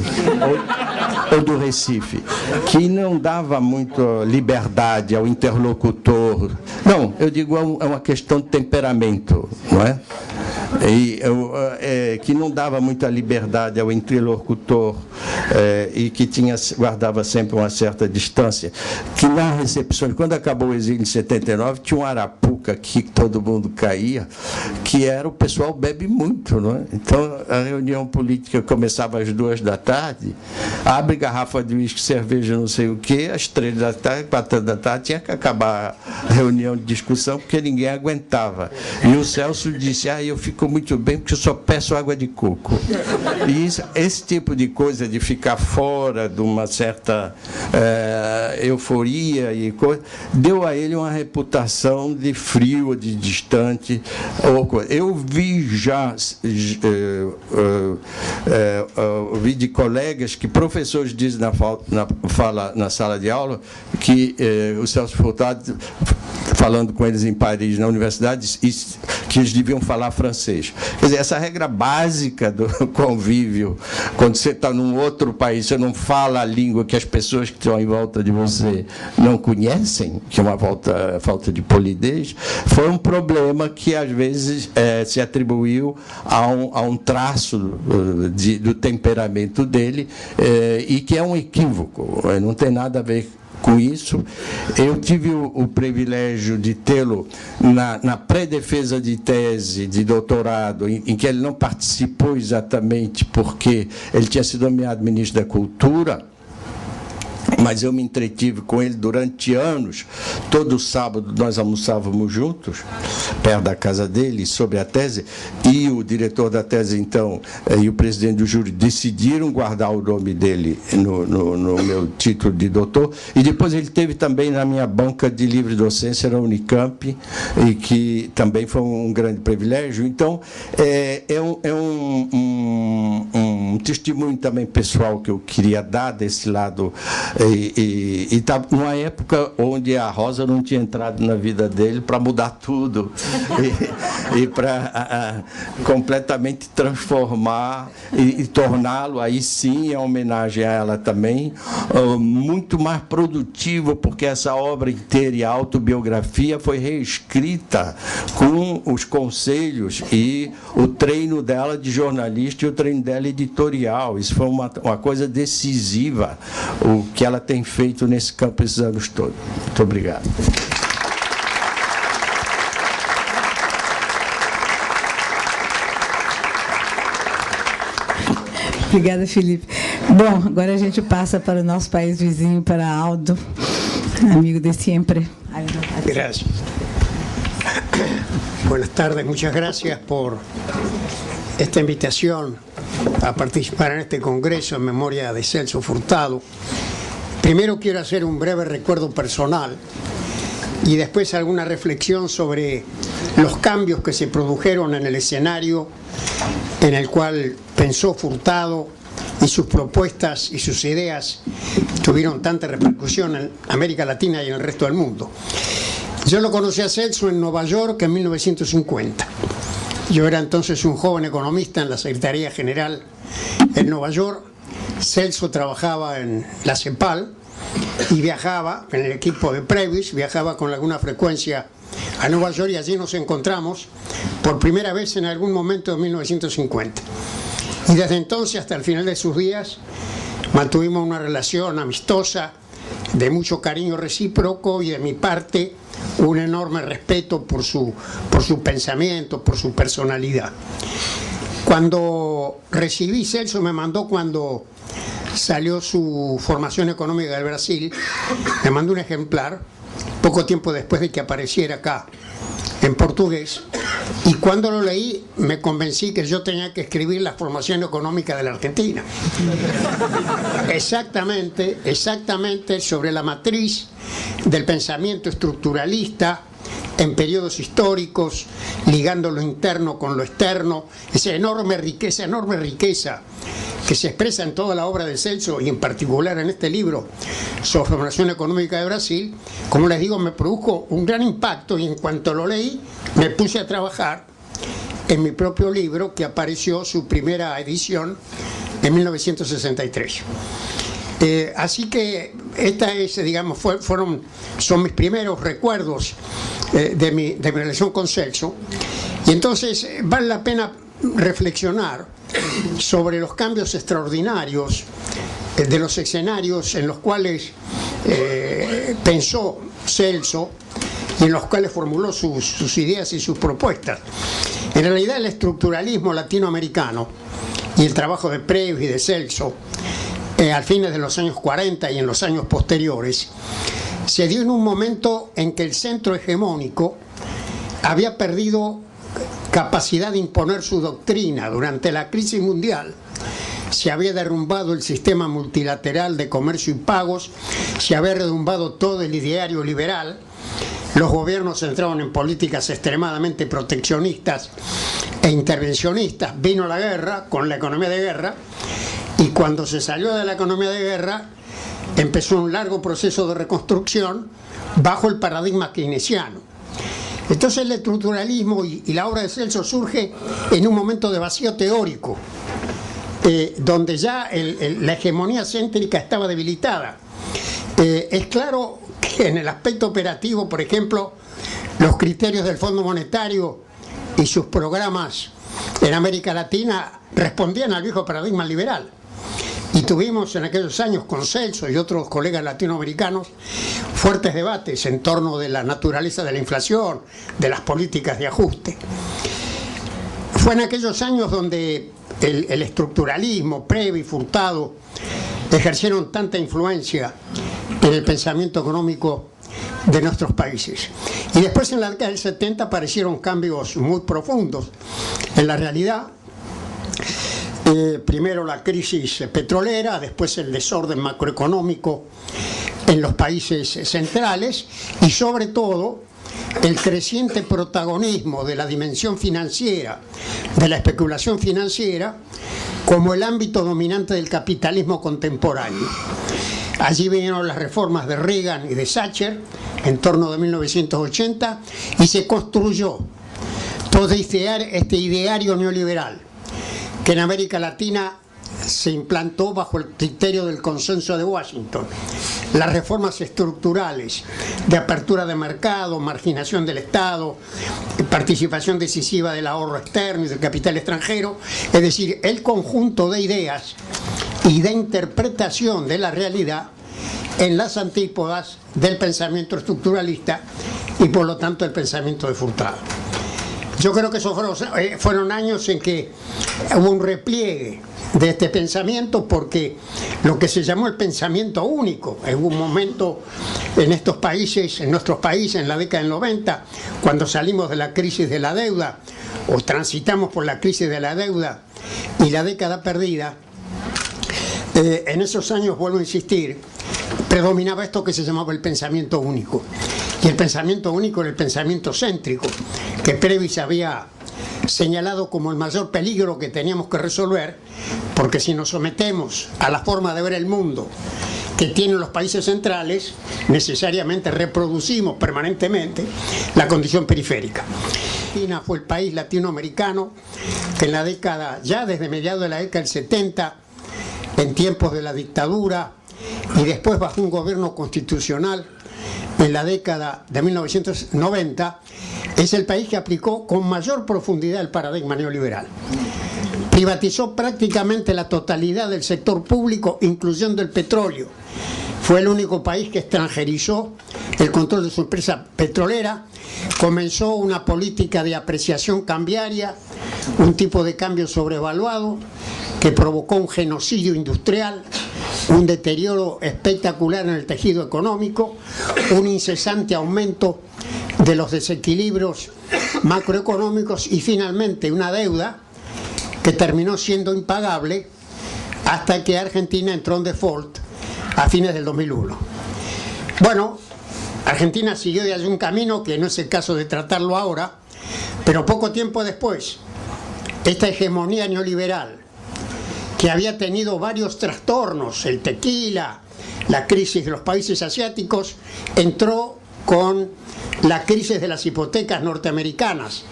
ou do Recife, que não dava muita liberdade ao interlocutor. Não, eu digo, é uma questão de temperamento, não é? Que não dava muita liberdade ao interlocutor, e que guardava sempre uma certa distância, que na recepção, quando acabou o exílio em 79, tinha um arapuca aqui que todo mundo caía, que era o pessoal bebe muito, não é? Então a reunião política começava às 2 da tarde, abre garrafa de uísque, cerveja, não sei o quê, às 3 da tarde, 4 da tarde, tinha que acabar a reunião de discussão, porque ninguém aguentava. E o Celso disse: eu fico muito bem porque eu só peço água de coco. E esse tipo de coisa, de ficar fora de uma certa euforia e coisa, deu a ele uma reputação de frio, de distante. Eu vi ouvi de colegas que professores dizem na sala de aula que o Celso Furtado, falando com eles em Paris, na universidade, que eles deviam falar francês. Quer dizer, essa regra básica do convívio, quando você está num outro país, você não fala a língua que as pessoas que estão em volta de você não conhecem, que é uma falta de polidez, foi um problema que, às vezes, se atribuiu a um traço do temperamento dele, e que é um equívoco, não tem nada a ver com isso. Eu tive o privilégio de tê-lo na pré-defesa de tese de doutorado, em que ele não participou exatamente porque ele tinha sido nomeado ministro da Cultura, mas eu me entretive com ele durante anos. Todo sábado nós almoçávamos juntos, perto da casa dele, sobre a tese, e o diretor da tese, então, e o presidente do júri decidiram guardar o nome dele no meu título de doutor, e depois ele teve também na minha banca de livre docência na Unicamp, e que também foi um grande privilégio. Então, é um testemunho também pessoal que eu queria dar desse lado. E estava numa época onde a Rosa não tinha entrado na vida dele para mudar tudo e para completamente transformar e torná-lo, aí sim, em homenagem a ela também, muito mais produtivo, porque essa obra inteira e a autobiografia foi reescrita com os conselhos e o treino dela de jornalista e o treino dela editorial. Isso foi uma coisa decisiva, o que ela tem feito nesse campo esses anos todos. Muito obrigado. Obrigada, Felipe. Bom, agora a gente passa para o nosso país vizinho, para Aldo, amigo de sempre. Graças. Buenas tardes, muchas gracias por esta invitación a participar en este congreso en memoria de Celso Furtado. Primero quiero hacer un breve recuerdo personal y después alguna reflexión sobre los cambios que se produjeron en el escenario en el cual pensó Furtado y sus propuestas y sus ideas tuvieron tanta repercusión en América Latina y en el resto del mundo. Yo lo conocí a Celso en Nueva York en 1950. Yo era entonces un joven economista en la Secretaría General en Nueva York. Celso trabajaba en la CEPAL y viajaba en el equipo de Previs, viajaba con alguna frecuencia a Nueva York y allí nos encontramos por primera vez en algún momento de 1950. Y desde entonces hasta el final de sus días mantuvimos una relación amistosa, de mucho cariño recíproco y de mi parte un enorme respeto por su pensamiento, por su personalidad. Cuando recibí, Celso me mandó, cuando salió su formación económica del Brasil, me mandó un ejemplar poco tiempo después de que apareciera acá en portugués, y cuando lo leí me convencí que yo tenía que escribir la formación económica de la Argentina. Exactamente sobre la matriz del pensamiento estructuralista en periodos históricos, ligando lo interno con lo externo, esa enorme riqueza que se expresa en toda la obra de Celso y en particular en este libro sobre formación económica de Brasil. Como les digo, me produjo un gran impacto y en cuanto lo leí me puse a trabajar en mi propio libro, que apareció su primera edición en 1963. Así que esta es, digamos, son mis primeros recuerdos de mi relación con Celso, y entonces vale la pena reflexionar sobre los cambios extraordinarios de los escenarios en los cuales pensó Celso y en los cuales formuló sus ideas y sus propuestas. En realidad el estructuralismo latinoamericano y el trabajo de Previs y de Celso al fines de los años 40 y en los años posteriores se dio en un momento en que el centro hegemónico había perdido capacidad de imponer su doctrina. Durante la crisis mundial se había derrumbado el sistema multilateral de comercio y pagos, se había derrumbado todo el ideario liberal, los gobiernos entraron en políticas extremadamente proteccionistas e intervencionistas, vino la guerra con la economía de guerra, y cuando se salió de la economía de guerra empezó un largo proceso de reconstrucción bajo el paradigma keynesiano. Entonces el estructuralismo y la obra de Celso surge en un momento de vacío teórico, donde ya la hegemonía céntrica estaba debilitada. Es claro que en el aspecto operativo, por ejemplo, los criterios del Fondo Monetario y sus programas en América Latina respondían al viejo paradigma liberal. Y tuvimos en aquellos años con Celso y otros colegas latinoamericanos fuertes debates en torno de la naturaleza de la inflación, de las políticas de ajuste. Fue en aquellos años donde el estructuralismo, Previs y Furtado ejercieron tanta influencia en el pensamiento económico de nuestros países. Y después en la década del 70 aparecieron cambios muy profundos en la realidad. Primero la crisis petrolera, después el desorden macroeconómico en los países centrales y sobre todo el creciente protagonismo de la dimensión financiera, de la especulación financiera, como el ámbito dominante del capitalismo contemporáneo. Allí vinieron las reformas de Reagan y de Thatcher en torno de 1980 y se construyó todo este ideario neoliberal que en América Latina se implantó bajo el criterio del consenso de Washington. Las reformas estructurales de apertura de mercado, marginación del Estado, participación decisiva del ahorro externo y del capital extranjero, es decir, el conjunto de ideas y de interpretación de la realidad en las antípodas del pensamiento estructuralista y por lo tanto el pensamiento de Furtado. Yo creo que esos fueron años en que hubo un repliegue de este pensamiento, porque lo que se llamó el pensamiento único, en un momento en estos países, en nuestros países, en la década del 90, cuando salimos de la crisis de la deuda, o transitamos por la crisis de la deuda y la década perdida, en esos años, vuelvo a insistir, predominaba esto que se llamaba el pensamiento único. Y el pensamiento único era el pensamiento céntrico, que Previs había señalado como el mayor peligro que teníamos que resolver, porque si nos sometemos a la forma de ver el mundo que tienen los países centrales, necesariamente reproducimos permanentemente la condición periférica. Argentina fue el país latinoamericano que en la década, ya desde mediados de la década del 70, en tiempos de la dictadura y después bajo un gobierno constitucional en la década de 1990, es el país que aplicó con mayor profundidad el paradigma neoliberal. Privatizó prácticamente la totalidad del sector público, incluyendo el petróleo. Fue el único país que extranjerizó el control de su empresa petrolera, comenzó una política de apreciación cambiaria, un tipo de cambio sobrevaluado que provocó un genocidio industrial, un deterioro espectacular en el tejido económico, un incesante aumento de los desequilibrios macroeconómicos y finalmente una deuda que terminó siendo impagable hasta que Argentina entró en default a fines del 2001. Bueno, Argentina siguió de allí un camino que no es el caso de tratarlo ahora, pero poco tiempo después, esta hegemonía neoliberal, que había tenido varios trastornos, el tequila, la crisis de los países asiáticos, entró con la crisis de las hipotecas norteamericanas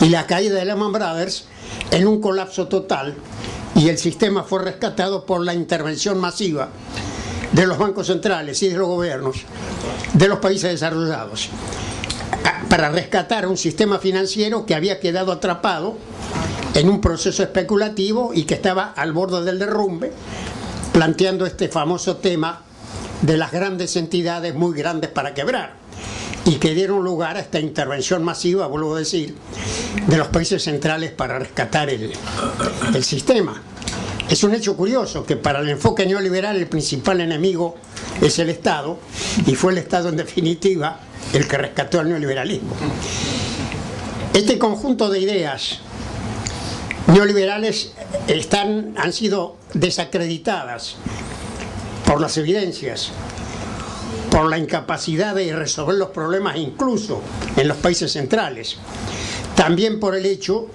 y la caída de Lehman Brothers en un colapso total, y el sistema fue rescatado por la intervención masiva de los bancos centrales y de los gobiernos de los países desarrollados para rescatar un sistema financiero que había quedado atrapado en un proceso especulativo y que estaba al borde del derrumbe, planteando este famoso tema de las grandes entidades muy grandes para quebrar, y que dieron lugar a esta intervención masiva, vuelvo a decir, de los países centrales para rescatar el sistema. Es un hecho curioso que para el enfoque neoliberal el principal enemigo es el Estado, y fue el Estado en definitiva el que rescató el neoliberalismo. Este conjunto de ideas neoliberales han sido desacreditadas por las evidencias, por la incapacidad de resolver los problemas incluso en los países centrales, también por el hecho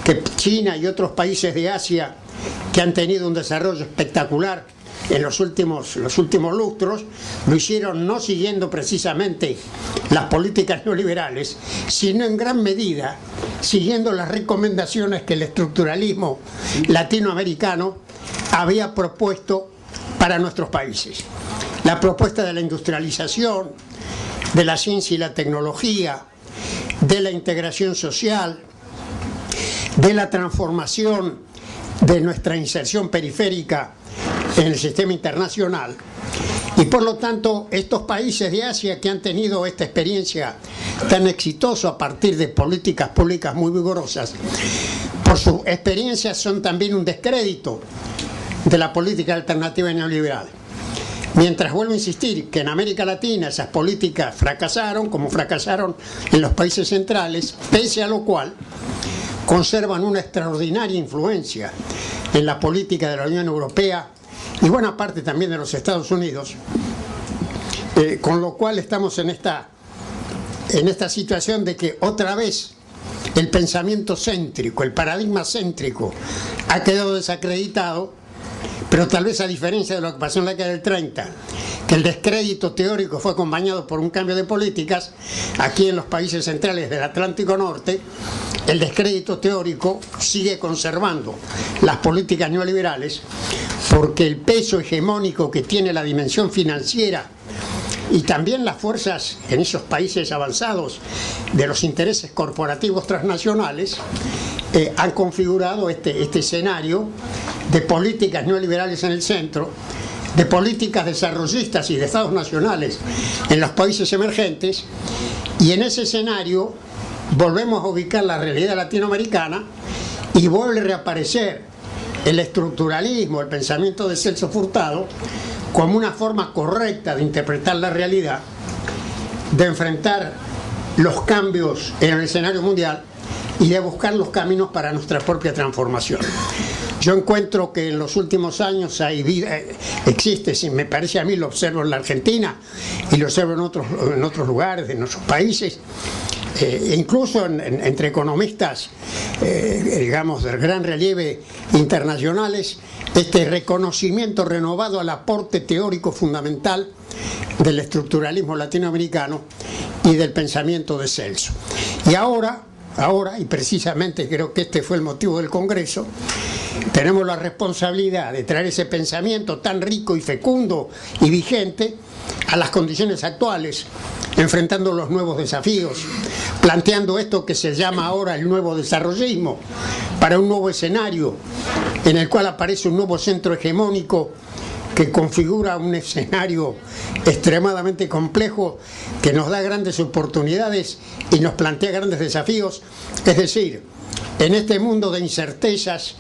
que China y otros países de Asia que han tenido un desarrollo espectacular en los últimos lustros, lo hicieron no siguiendo precisamente las políticas neoliberales, sino en gran medida siguiendo las recomendaciones que el estructuralismo latinoamericano había propuesto para nuestros países. La propuesta de la industrialización, de la ciencia y la tecnología, de la integración social, de la transformación de nuestra inserción periférica en el sistema internacional. Y por lo tanto, estos países de Asia que han tenido esta experiencia tan exitosa a partir de políticas públicas muy vigorosas, por su experiencia son también un descrédito de la política alternativa neoliberal. Mientras vuelvo a insistir que en América Latina esas políticas fracasaron, como fracasaron en los países centrales, pese a lo cual conservan una extraordinaria influencia en la política de la Unión Europea y buena parte también de los Estados Unidos, con lo cual estamos en esta situación de que otra vez el pensamiento céntrico, el paradigma céntrico ha quedado desacreditado, pero tal vez a diferencia de lo que pasó en la década del 30, que el descrédito teórico fue acompañado por un cambio de políticas, aquí en los países centrales del Atlántico Norte, el descrédito teórico sigue conservando las políticas neoliberales, porque el peso hegemónico que tiene la dimensión financiera y también las fuerzas en esos países avanzados de los intereses corporativos transnacionales han configurado este escenario de políticas neoliberales en el centro, de políticas desarrollistas y de estados nacionales en los países emergentes, y en ese escenario volvemos a ubicar la realidad latinoamericana y vuelve a reaparecer el estructuralismo, el pensamiento de Celso Furtado, como una forma correcta de interpretar la realidad, de enfrentar los cambios en el escenario mundial y de buscar los caminos para nuestra propia transformación. Yo encuentro que en los últimos años existe, si me parece a mí, lo observo en la Argentina y lo observo en otros lugares de nuestros países, incluso entre economistas, digamos, de gran relieve internacionales, este reconocimiento renovado al aporte teórico fundamental del estructuralismo latinoamericano y del pensamiento de Celso. Y ahora, y precisamente creo que este fue el motivo del Congreso, tenemos la responsabilidad de traer ese pensamiento tan rico y fecundo y vigente a las condiciones actuales, enfrentando los nuevos desafíos, planteando esto que se llama ahora el nuevo desarrollismo, para un nuevo escenario en el cual aparece un nuevo centro hegemónico que configura un escenario extremadamente complejo, que nos da grandes oportunidades y nos plantea grandes desafíos. Es decir, en este mundo de incertezas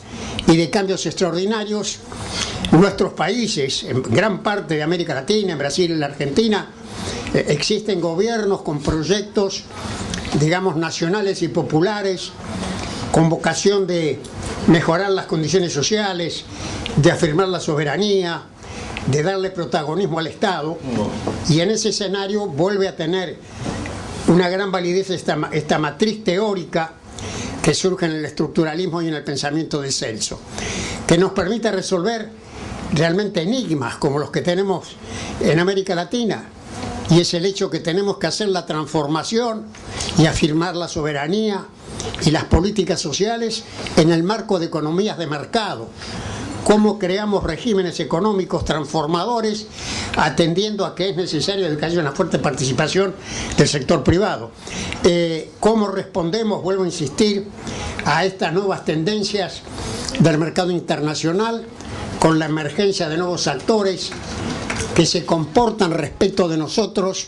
y de cambios extraordinarios, nuestros países, en gran parte de América Latina, en Brasil y la Argentina, existen gobiernos con proyectos, digamos, nacionales y populares, con vocación de mejorar las condiciones sociales, de afirmar la soberanía, de darle protagonismo al Estado, y en ese escenario vuelve a tener una gran validez esta matriz teórica que surge en el estructuralismo y en el pensamiento de Celso, que nos permite resolver realmente enigmas como los que tenemos en América Latina, y es el hecho que tenemos que hacer la transformación y afirmar la soberanía y las políticas sociales en el marco de economías de mercado. Cómo creamos regímenes económicos transformadores atendiendo a que es necesario que haya una fuerte participación del sector privado. Cómo respondemos, vuelvo a insistir, a estas nuevas tendencias del mercado internacional con la emergencia de nuevos actores que se comportan respecto de nosotros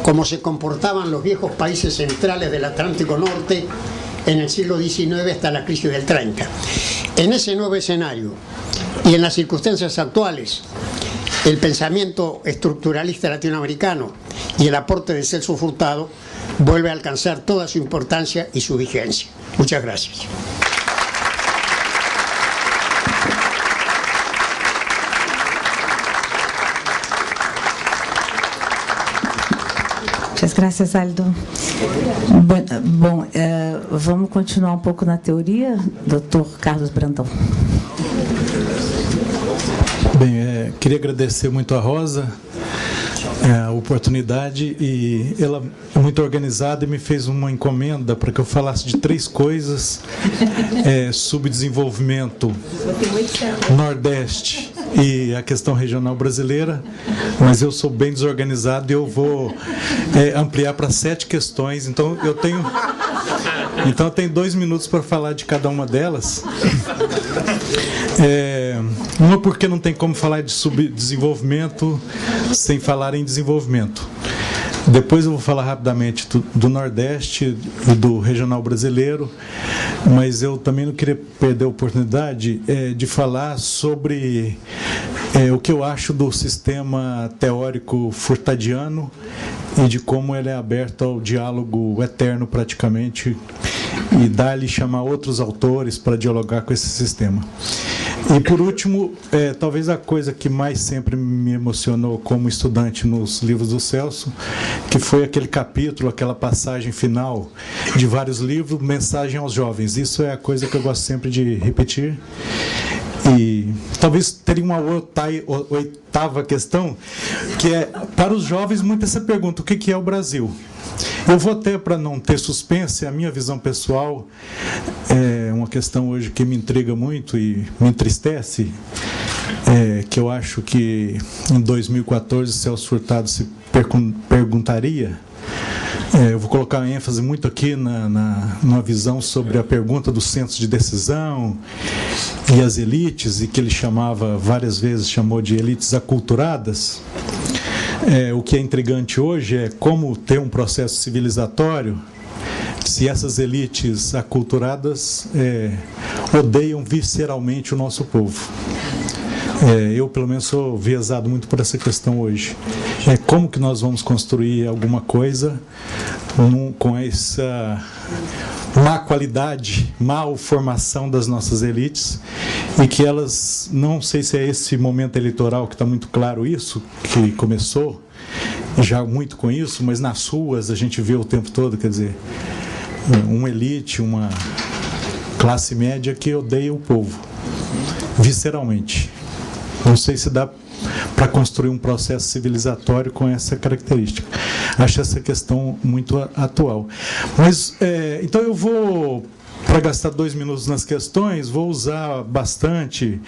como se comportaban los viejos países centrales del Atlántico Norte en el siglo XIX hasta la crisis del 30. En ese nuevo escenario y en las circunstancias actuales, el pensamiento estructuralista latinoamericano y el aporte de Celso Furtado vuelve a alcanzar toda su importancia y su vigencia. Muchas gracias. Muchas gracias, Aldo. Vamos continuar pouco na teoria, doutor Carlos Brandão. Bem, queria agradecer muito a Rosa a oportunidade, e ela é muito organizada e me fez uma encomenda para que eu falasse de 3 coisas: subdesenvolvimento, Nordeste e a questão regional brasileira, mas eu sou bem desorganizado e eu vou ampliar para 7 questões, então eu tenho 2 minutos para falar de cada uma delas. Uma, porque não tem como falar de subdesenvolvimento sem falar em desenvolvimento. Depois eu vou falar rapidamente do Nordeste e do regional brasileiro, mas eu também não queria perder a oportunidade de falar sobre o que eu acho do sistema teórico furtadiano e de como ele é aberto ao diálogo eterno praticamente, e dar-lhe chamar outros autores para dialogar com esse sistema. E, por último, talvez a coisa que mais sempre me emocionou como estudante nos livros do Celso, que foi aquele capítulo, aquela passagem final de vários livros, Mensagem aos Jovens. Isso é a coisa que eu gosto sempre de repetir. E talvez teria uma oitava questão, que é, para os jovens, muito essa pergunta: o que é o Brasil? Eu vou até, para não ter suspense, a minha visão pessoal é uma questão hoje que me intriga muito e me entristece, que eu acho que em 2014 Celso Furtado se perguntaria. Eu vou colocar ênfase muito aqui numa visão sobre a pergunta dos centros de decisão e as elites, e que ele várias vezes chamou de elites aculturadas. O que é intrigante hoje é como ter um processo civilizatório se essas elites aculturadas odeiam visceralmente o nosso povo. Eu, pelo menos, sou viesado muito por essa questão hoje. Como que nós vamos construir alguma coisa com essa má qualidade, má formação das nossas elites, e que elas, não sei se é esse momento eleitoral que está muito claro isso, que começou já muito com isso, mas nas ruas a gente vê o tempo todo, quer dizer, uma elite, uma classe média que odeia o povo, visceralmente. Não sei se dá para construir um processo civilizatório com essa característica. Acho essa questão muito atual. Mas, então eu vou, para gastar 2 minutos nas questões, vou usar bastante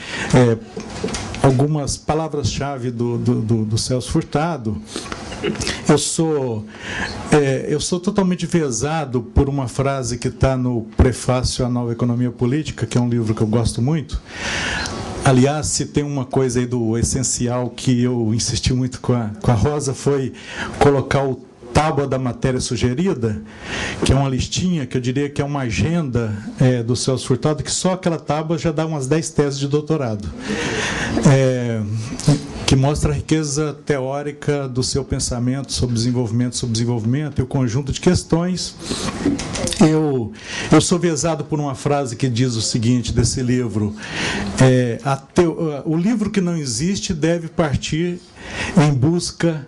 algumas palavras-chave do Celso Furtado. Eu sou totalmente enviesado por uma frase que está no prefácio à Nova Economia Política, que é um livro que eu gosto muito. Aliás, se tem uma coisa aí do essencial que eu insisti muito com a Rosa, foi colocar o tábua da matéria sugerida, que é uma listinha, que eu diria que é uma agenda do Celso Furtado, que só aquela tábua já dá umas 10 teses de doutorado. Que mostra a riqueza teórica do seu pensamento sobre desenvolvimento e o conjunto de questões. Eu sou viesado por uma frase que diz o seguinte desse livro: o livro que não existe deve partir em busca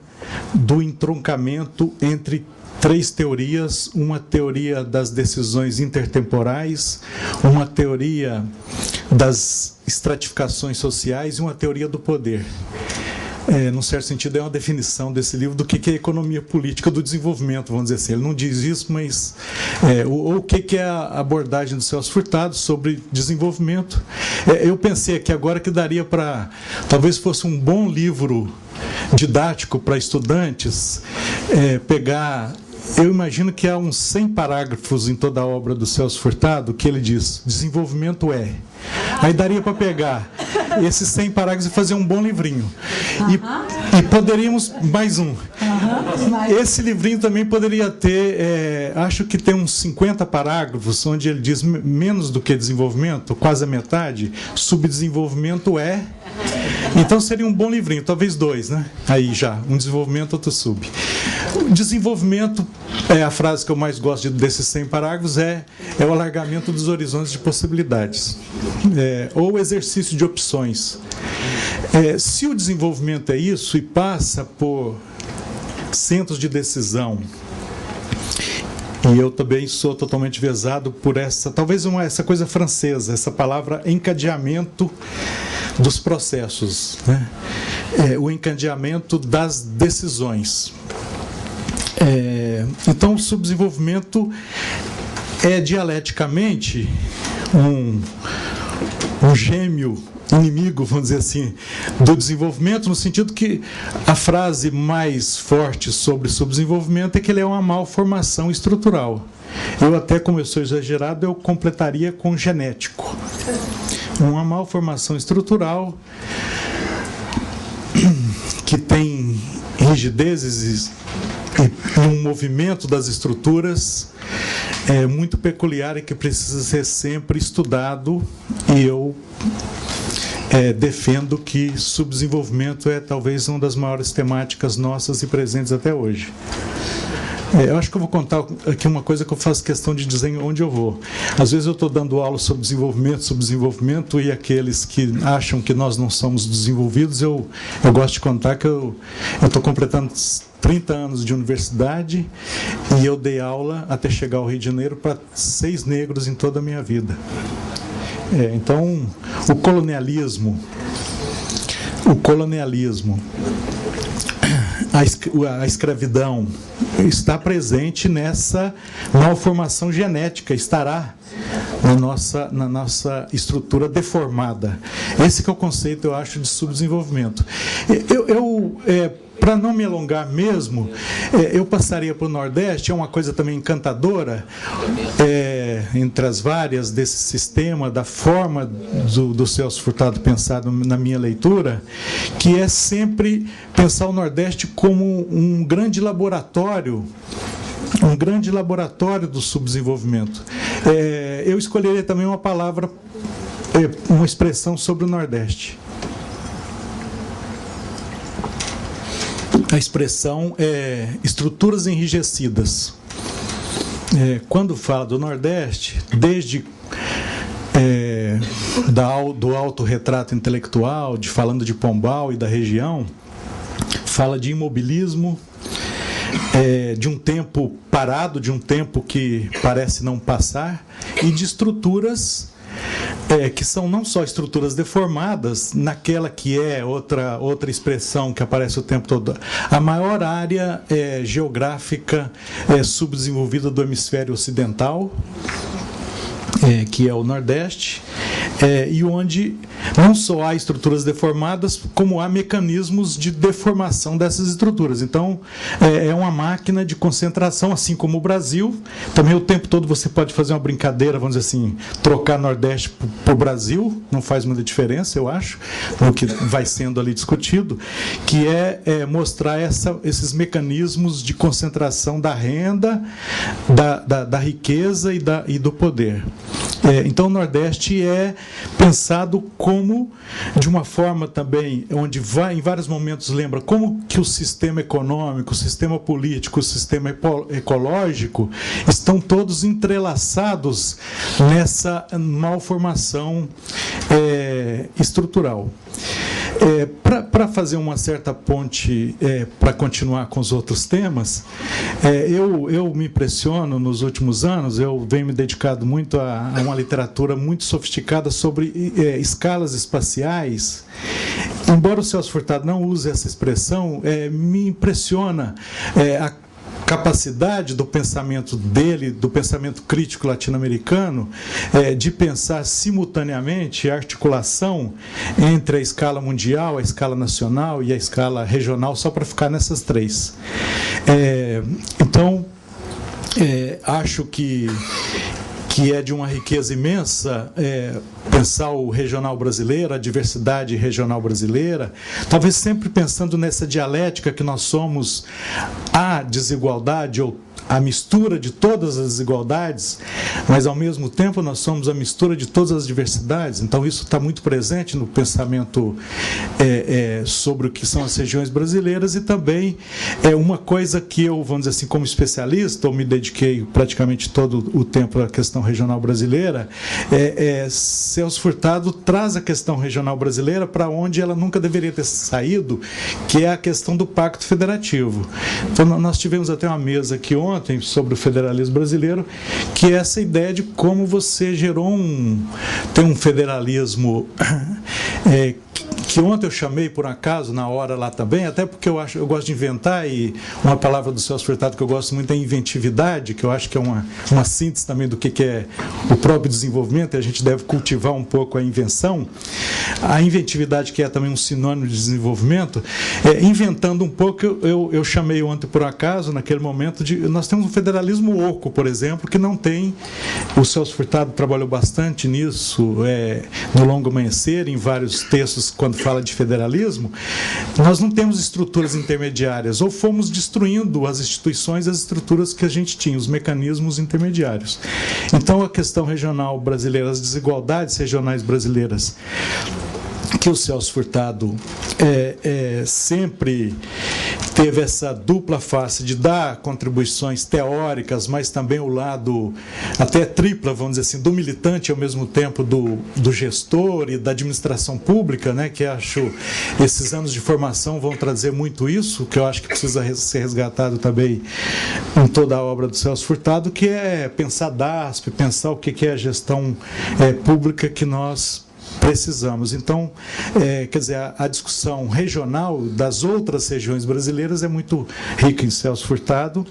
do entroncamento entre 3 teorias, uma teoria das decisões intertemporais, uma teoria das estratificações sociais e uma teoria do poder. Num certo sentido, é uma definição desse livro do que é a economia política do desenvolvimento, vamos dizer assim. Ele não diz isso, mas o que é a abordagem do Celso Furtado sobre desenvolvimento. Eu pensei aqui agora que daria para, talvez fosse um bom livro didático para estudantes, pegar... Eu imagino que há uns 100 parágrafos em toda a obra do Celso Furtado que ele diz, desenvolvimento é. Aí daria para pegar esses 100 parágrafos e fazer um bom livrinho. E poderíamos, mais um. Esse livrinho também poderia ter, acho que tem uns 50 parágrafos, onde ele diz menos do que desenvolvimento, quase a metade, subdesenvolvimento é. Então seria um bom livrinho, talvez 2, né? Aí já, um desenvolvimento, outro sub. Desenvolvimento, a frase que eu mais gosto desses 100 parágrafos, é o alargamento dos horizontes de possibilidades, ou exercício de opções. Se o desenvolvimento é isso e passa por centros de decisão, e eu também sou totalmente viesado por essa coisa francesa, essa palavra encadeamento dos processos, né? O encadeamento das decisões. Então, o subdesenvolvimento é dialeticamente um gêmeo inimigo, vamos dizer assim, do desenvolvimento, no sentido que a frase mais forte sobre subdesenvolvimento é que ele é uma malformação estrutural. Eu até, como eu sou exagerado, eu completaria com genético. Uma malformação estrutural que tem rigidezes e um movimento das estruturas muito peculiar e que precisa ser sempre estudado, e eu defendo que subdesenvolvimento é talvez uma das maiores temáticas nossas e presentes até hoje. Eu acho que eu vou contar aqui uma coisa que eu faço questão de dizer onde eu vou. Às vezes eu estou dando aula sobre desenvolvimento, e aqueles que acham que nós não somos desenvolvidos, eu gosto de contar que eu estou completando 30 anos de universidade e eu dei aula até chegar ao Rio de Janeiro para 6 negros em toda a minha vida. Então, o colonialismo, a escravidão está presente nessa malformação genética, estará na nossa estrutura deformada. Esse que é o conceito, eu acho, de subdesenvolvimento. Para não me alongar mesmo, eu passaria para o Nordeste, é uma coisa também encantadora, entre as várias desse sistema, da forma do Celso Furtado pensado na minha leitura, que é sempre pensar o Nordeste como um grande laboratório um grande laboratório do subdesenvolvimento. Eu escolheria também uma palavra, uma expressão sobre o Nordeste. A expressão é estruturas enrijecidas. Quando fala do Nordeste, desde do autorretrato intelectual, falando de Pombal e da região, fala de imobilismo, de um tempo parado, de um tempo que parece não passar, e de estruturas que são não só estruturas deformadas, naquela que é outra expressão que aparece o tempo todo, a maior área geográfica subdesenvolvida do hemisfério ocidental, que é o Nordeste, e onde não só há estruturas deformadas, como há mecanismos de deformação dessas estruturas. Então, é uma máquina de concentração, assim como o Brasil. Também o tempo todo você pode fazer uma brincadeira, vamos dizer assim, trocar Nordeste por Brasil, não faz muita diferença, eu acho, no que vai sendo ali discutido, que é mostrar esses mecanismos de concentração da renda, da riqueza e do poder. Então, o Nordeste é pensado como, de uma forma também, onde em vários momentos lembra como que o sistema econômico, o sistema político, o sistema ecológico estão todos entrelaçados nessa malformação estrutural. Para fazer uma certa ponte, para continuar com os outros temas, eu me impressiono nos últimos anos, eu venho me dedicado muito a uma literatura muito sofisticada sobre escalas espaciais. Embora o Celso Furtado não use essa expressão, me impressiona a capacidade do pensamento dele, do pensamento crítico latino-americano, de pensar simultaneamente a articulação entre a escala mundial, a escala nacional e a escala regional, só para ficar nessas três. Então, acho que é de uma riqueza imensa pensar o regional brasileiro, a diversidade regional brasileira, talvez sempre pensando nessa dialética que nós somos a desigualdade ou a mistura de todas as desigualdades, mas ao mesmo tempo nós somos a mistura de todas as diversidades. Então isso está muito presente no pensamento sobre o que são as regiões brasileiras, e também uma coisa que eu, vamos dizer assim, como especialista, eu me dediquei praticamente todo o tempo à questão regional brasileira. Celso Furtado traz a questão regional brasileira para onde ela nunca deveria ter saído, que é a questão do Pacto Federativo. Então nós tivemos até uma mesa aqui ontem sobre o federalismo brasileiro, que é essa ideia de como você tem um federalismo que ontem eu chamei por acaso, na hora lá também, até porque eu gosto de inventar, e uma palavra do Celso Furtado que eu gosto muito é inventividade, que eu acho que é uma síntese também do que é o próprio desenvolvimento, e a gente deve cultivar um pouco a invenção. A inventividade, que é também um sinônimo de desenvolvimento, inventando um pouco, eu chamei ontem por acaso, naquele momento, nós temos um federalismo oco, por exemplo, que não tem, o Celso Furtado trabalhou bastante nisso, no Longo Amanhecer, em vários textos, quando fala de federalismo, nós não temos estruturas intermediárias, ou fomos destruindo as instituições, as estruturas que a gente tinha, os mecanismos intermediários. Então, a questão regional brasileira, as desigualdades regionais brasileiras, que o Celso Furtado sempre teve essa dupla face de dar contribuições teóricas, mas também o lado até tripla, vamos dizer assim, do militante, ao mesmo tempo do gestor e da administração pública, né, que acho esses anos de formação vão trazer muito isso, que eu acho que precisa ser resgatado também em toda a obra do Celso Furtado, que é pensar DASP, pensar o que é a gestão pública que nós precisamos. Então, quer dizer, a discussão regional das outras regiões brasileiras é muito rica em Celso Furtado.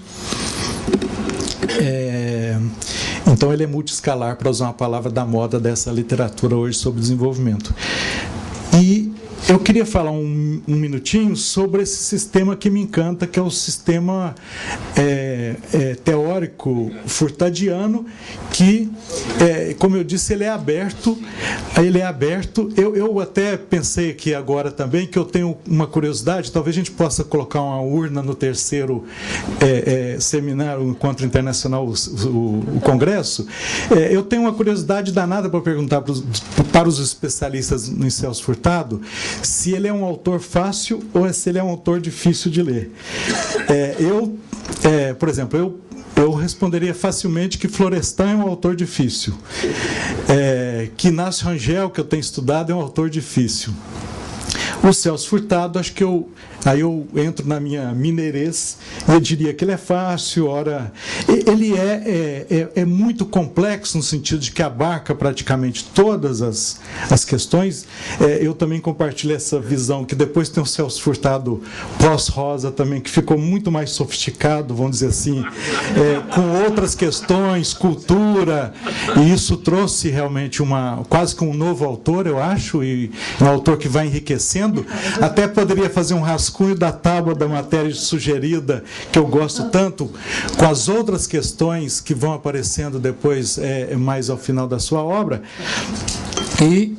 Então, ele é multiescalar, para usar uma palavra da moda dessa literatura hoje sobre desenvolvimento. E eu queria falar um minutinho sobre esse sistema que me encanta, que é o sistema teórico teórico furtadiano que, como eu disse, ele é aberto. Eu até pensei aqui agora também que eu tenho uma curiosidade, talvez a gente possa colocar uma urna no terceiro seminário, o Encontro Internacional, o Congresso. Eu tenho uma curiosidade danada para perguntar para os especialistas em Celso Furtado se ele é um autor fácil ou se ele é um autor difícil de ler. Por exemplo, eu responderia facilmente que Florestan é um autor difícil. Que Inácio Rangel, que eu tenho estudado, é um autor difícil. O Celso Furtado, acho que aí eu entro na minha mineirês e eu diria que ele é fácil, ora, ele é muito complexo no sentido de que abarca praticamente todas as questões. Eu também compartilho essa visão que depois tem o Celso Furtado pós-Rosa também, que ficou muito mais sofisticado, vamos dizer assim, com outras questões, cultura, e isso trouxe realmente quase que um novo autor, eu acho, e um autor que vai enriquecendo. Até poderia fazer um rascunho da tábua da matéria sugerida, que eu gosto tanto, com as outras questões que vão aparecendo depois, mais ao final da sua obra. E,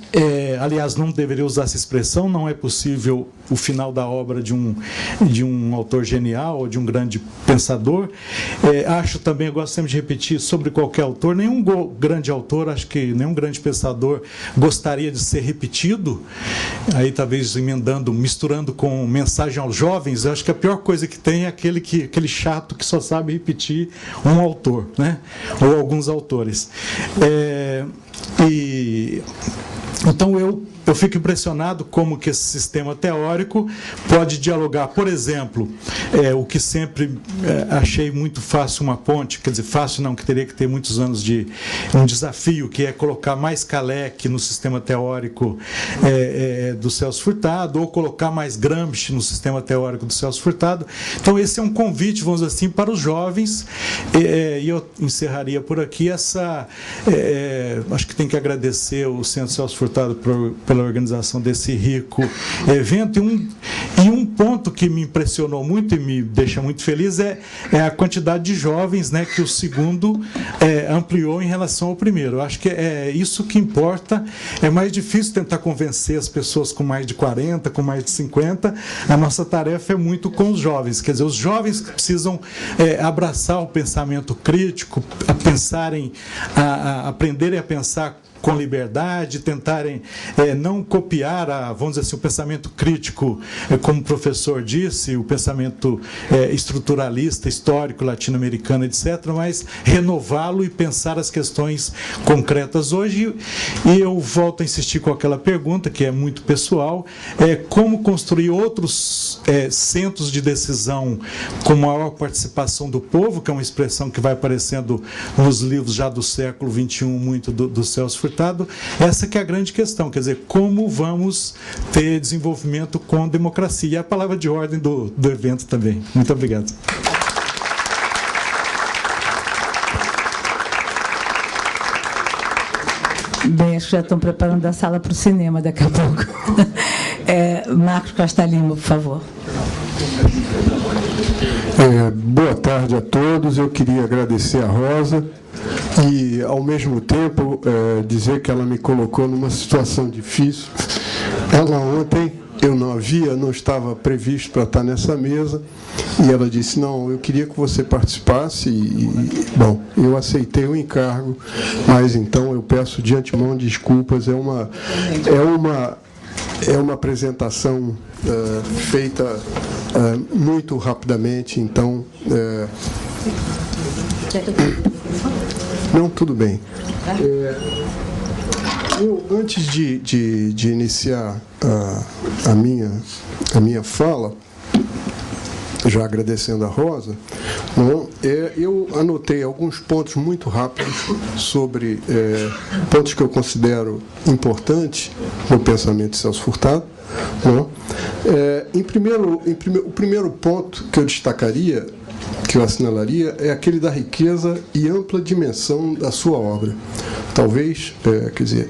aliás, não deveria usar essa expressão, não é possível o final da obra de um autor genial ou de um grande pensador. Acho também, eu gosto sempre de repetir, sobre qualquer autor, nenhum grande autor, acho que nenhum grande pensador gostaria de ser repetido. Aí talvez misturando com mensagem aos jovens, eu acho que a pior coisa que tem é aquele chato que só sabe repetir um autor, né? Ou alguns autores. Então eu fico impressionado como que esse sistema teórico pode dialogar, por exemplo, o que sempre achei muito fácil uma ponte, quer dizer, fácil não, que teria que ter muitos anos de um desafio, que é colocar mais Kaleck no sistema teórico do Celso Furtado, ou colocar mais Gramsci no sistema teórico do Celso Furtado. Então esse é um convite, vamos dizer assim, para os jovens, e eu encerraria por aqui acho que tem que agradecer o Centro Celso Furtado pela organização desse rico evento. E um ponto que me impressionou muito e me deixa muito feliz é a quantidade de jovens, né, que o segundo ampliou em relação ao primeiro. Eu acho que é isso que importa. É mais difícil tentar convencer as pessoas com mais de 40, com mais de 50. A nossa tarefa é muito com os jovens. Quer dizer, os jovens que precisam abraçar o pensamento crítico, aprenderem a pensar com liberdade, tentarem não copiar, vamos dizer assim, o pensamento crítico, como o professor disse, o pensamento estruturalista, histórico, latino-americano, etc., mas renová-lo e pensar as questões concretas hoje. E eu volto a insistir com aquela pergunta, que é muito pessoal, como construir outros centros de decisão com maior participação do povo, que é uma expressão que vai aparecendo nos livros já do século XXI, muito do Celso Furtado. Essa que é a grande questão, quer dizer, como vamos ter desenvolvimento com democracia. E a palavra de ordem do evento também. Muito obrigado. Bem, acho que já estão preparando a sala para o cinema daqui a pouco. Marcos Costa Lima, por favor. Boa tarde a todos. Eu queria agradecer a Rosa e, ao mesmo tempo, dizer que ela me colocou numa situação difícil. Ela ontem, eu não estava previsto para estar nessa mesa, e ela disse, não, eu queria que você participasse, bom, eu aceitei o encargo, mas então eu peço de antemão desculpas, é uma apresentação feita muito rapidamente, então... Não, tudo bem. Eu, antes de iniciar a minha fala, já agradecendo a Rosa, eu anotei alguns pontos muito rápidos sobre pontos que eu considero importantes no pensamento de Celso Furtado. O primeiro ponto que eu destacaria, que eu assinalaria, é aquele da riqueza e ampla dimensão da sua obra. Talvez, quer dizer,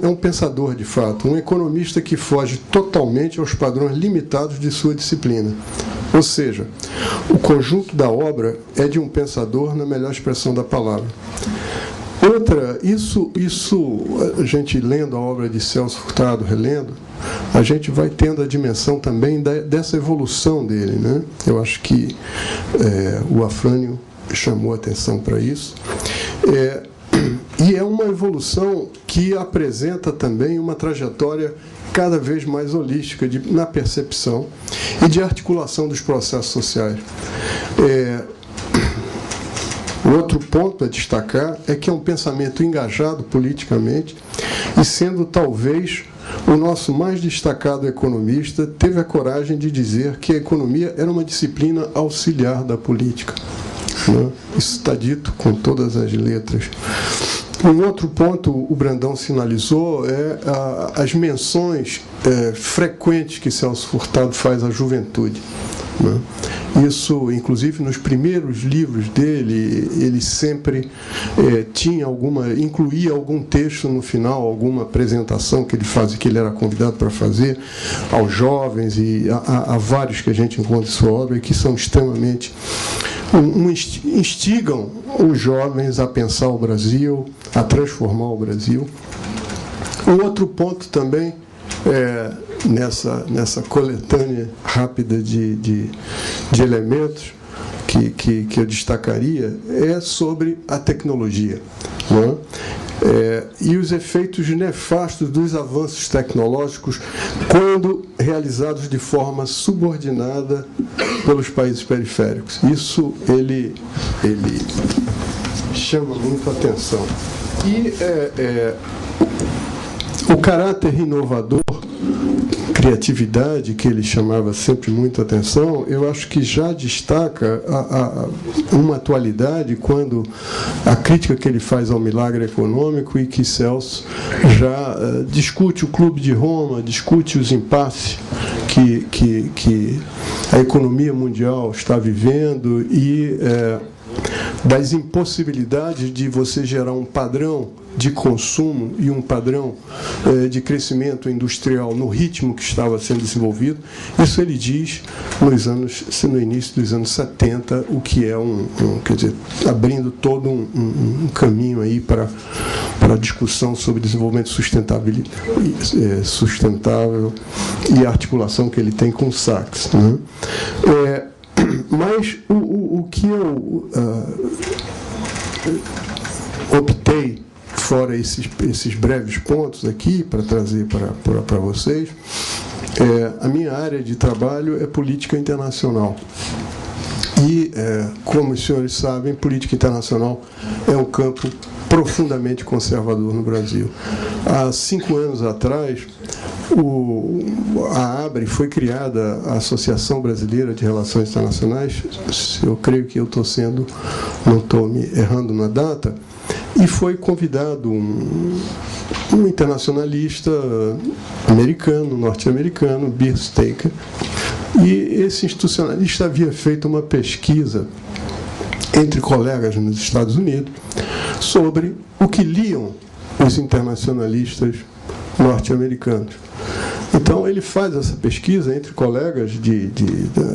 é um pensador de fato, um economista que foge totalmente aos padrões limitados de sua disciplina. Ou seja, o conjunto da obra é de um pensador na melhor expressão da palavra. Outra, isso a gente lendo a obra de Celso Furtado, relendo, a gente vai tendo a dimensão também dessa evolução dele, né? Eu acho que o Afrânio chamou atenção para isso. E é uma evolução que apresenta também uma trajetória cada vez mais holística na percepção e de articulação dos processos sociais. O outro ponto a destacar é que é um pensamento engajado politicamente e, sendo talvez o nosso mais destacado economista, teve a coragem de dizer que a economia era uma disciplina auxiliar da política. Né? Isso está dito com todas as letras. Um outro ponto, o Brandão sinalizou, é as menções frequentes que Celso Furtado faz à juventude. Né? Isso, inclusive, nos primeiros livros dele, ele sempre incluía algum texto no final, alguma apresentação que ele fazia, que ele era convidado para fazer aos jovens, e há vários que a gente encontra em sua obra que são extremamente instigam os jovens a pensar o Brasil, a transformar o Brasil. Um outro ponto também, nessa coletânea rápida de elementos que eu destacaria, é sobre a tecnologia, né? E os efeitos nefastos dos avanços tecnológicos quando realizados de forma subordinada pelos países periféricos. Isso ele chama muito a atenção. E o caráter inovador, criatividade, que ele chamava sempre muito a atenção, eu acho que já destaca uma atualidade quando a crítica que ele faz ao milagre econômico, e que Celso já discute o Clube de Roma, discute os impasses que a economia mundial está vivendo e das impossibilidades de você gerar um padrão de consumo e um padrão de crescimento industrial no ritmo que estava sendo desenvolvido. Isso ele diz no início dos anos 70, o que é quer dizer, abrindo todo um caminho aí para a discussão sobre desenvolvimento sustentável e a articulação que ele tem com Sachs, né? Mas o que eu optei, fora esses breves pontos aqui, para trazer para vocês, a minha área de trabalho é política internacional. E, como os senhores sabem, política internacional é um campo profundamente conservador no Brasil. Há 5 anos atrás, a ABRE foi criada, a Associação Brasileira de Relações Internacionais, eu creio que eu não estou me errando na data, e foi convidado um internacionalista americano, norte-americano, Beer Staker, e esse institucionalista havia feito uma pesquisa entre colegas nos Estados Unidos sobre o que liam os internacionalistas norte-americanos. Então, ele faz essa pesquisa entre colegas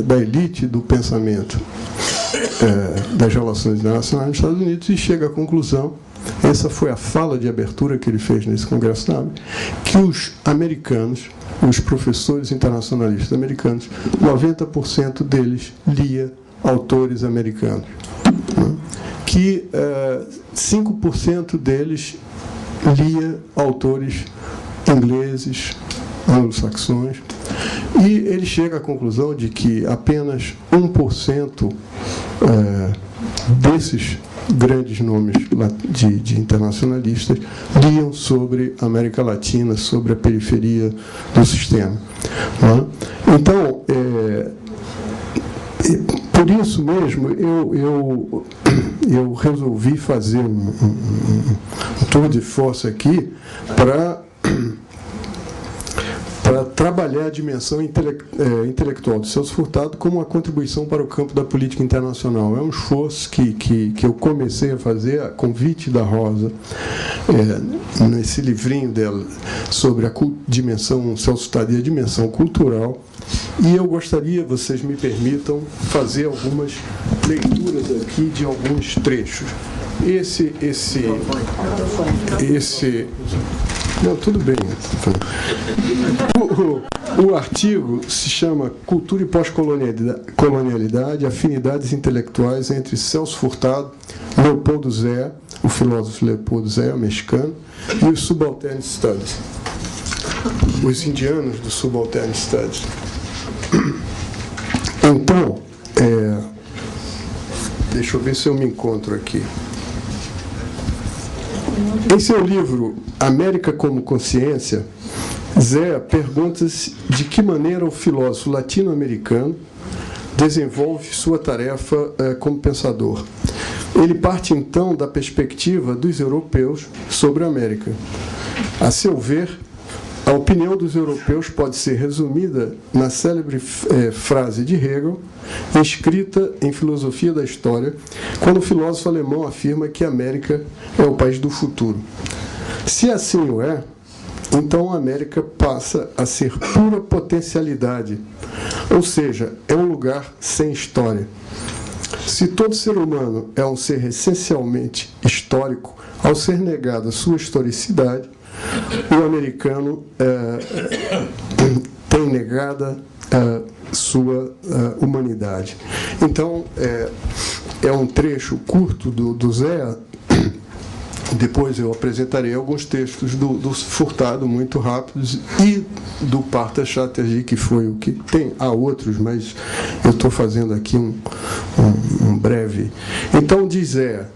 da elite do pensamento das relações internacionais nos Estados Unidos e chega à conclusão, essa foi a fala de abertura que ele fez nesse Congresso NAB, que os americanos, os professores internacionalistas americanos, 90% deles lia autores americanos, né? Que 5% deles lia autores ingleses, anglo-saxões, e ele chega à conclusão de que apenas 1% desses grandes nomes de internacionalistas liam sobre a América Latina, sobre a periferia do sistema. Então, por isso mesmo, eu resolvi fazer um tour de force aqui para trabalhar a dimensão intelectual de Celso Furtado como uma contribuição para o campo da política internacional. É um esforço que eu comecei a fazer a convite da Rosa, nesse livrinho dela sobre a dimensão, Celso Furtado e a dimensão cultural, E eu gostaria, vocês me permitam, fazer algumas leituras aqui de alguns trechos. Não, tudo bem. O artigo se chama Cultura e Pós-Colonialidade, Afinidades Intelectuais entre Celso Furtado, Leopoldo Zea, o filósofo Leopoldo Zea, mexicano, e os Subaltern Studies, os indianos do Subaltern Studies. Então, deixa eu ver se eu me encontro aqui. Em seu livro América como Consciência, Zea pergunta-se de que maneira o filósofo latino-americano desenvolve sua tarefa como pensador. Ele parte, então, da perspectiva dos europeus sobre a América. A seu ver, a opinião dos europeus pode ser resumida na célebre frase de Hegel, escrita em Filosofia da História, quando o filósofo alemão afirma que a América é o país do futuro. Se assim o é, então a América passa a ser pura potencialidade, ou seja, é um lugar sem história. Se todo ser humano é um ser essencialmente histórico, ao ser negada sua historicidade, o americano tem negada sua humanidade. Então, é um trecho curto do Zea. Depois eu apresentarei alguns textos do Furtado, muito rápidos, e do Partha Chatterjee, que foi o que tem. Há outros, mas eu estou fazendo aqui um breve. Então, diz Zea,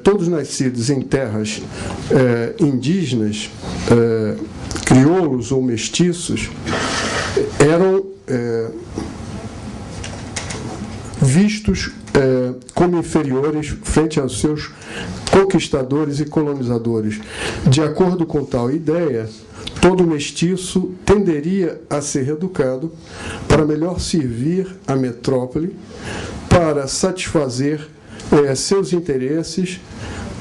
todos nascidos em terras indígenas, crioulos ou mestiços, eram vistos como inferiores frente aos seus conquistadores e colonizadores. De acordo com tal ideia, todo mestiço tenderia a ser educado para melhor servir a metrópole, para satisfazer seus interesses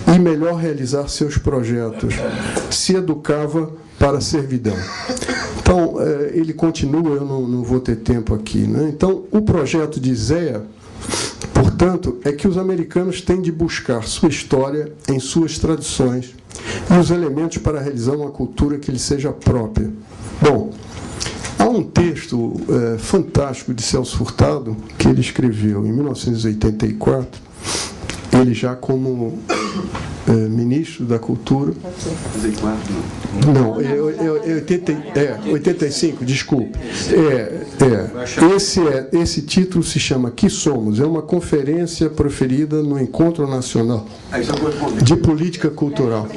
e melhor realizar seus projetos. Se educava para a servidão. Então, ele continua, eu não vou ter tempo aqui, né? Então, o projeto de Zea, portanto, é que os americanos têm de buscar sua história em suas tradições e os elementos para realizar uma cultura que lhe seja própria. Bom, há um texto fantástico de Celso Furtado, que ele escreveu em 1984, ele já como ministro da Cultura. Não, 85, desculpe. Esse título se chama Que Somos? É uma conferência proferida no Encontro Nacional de Política Cultural.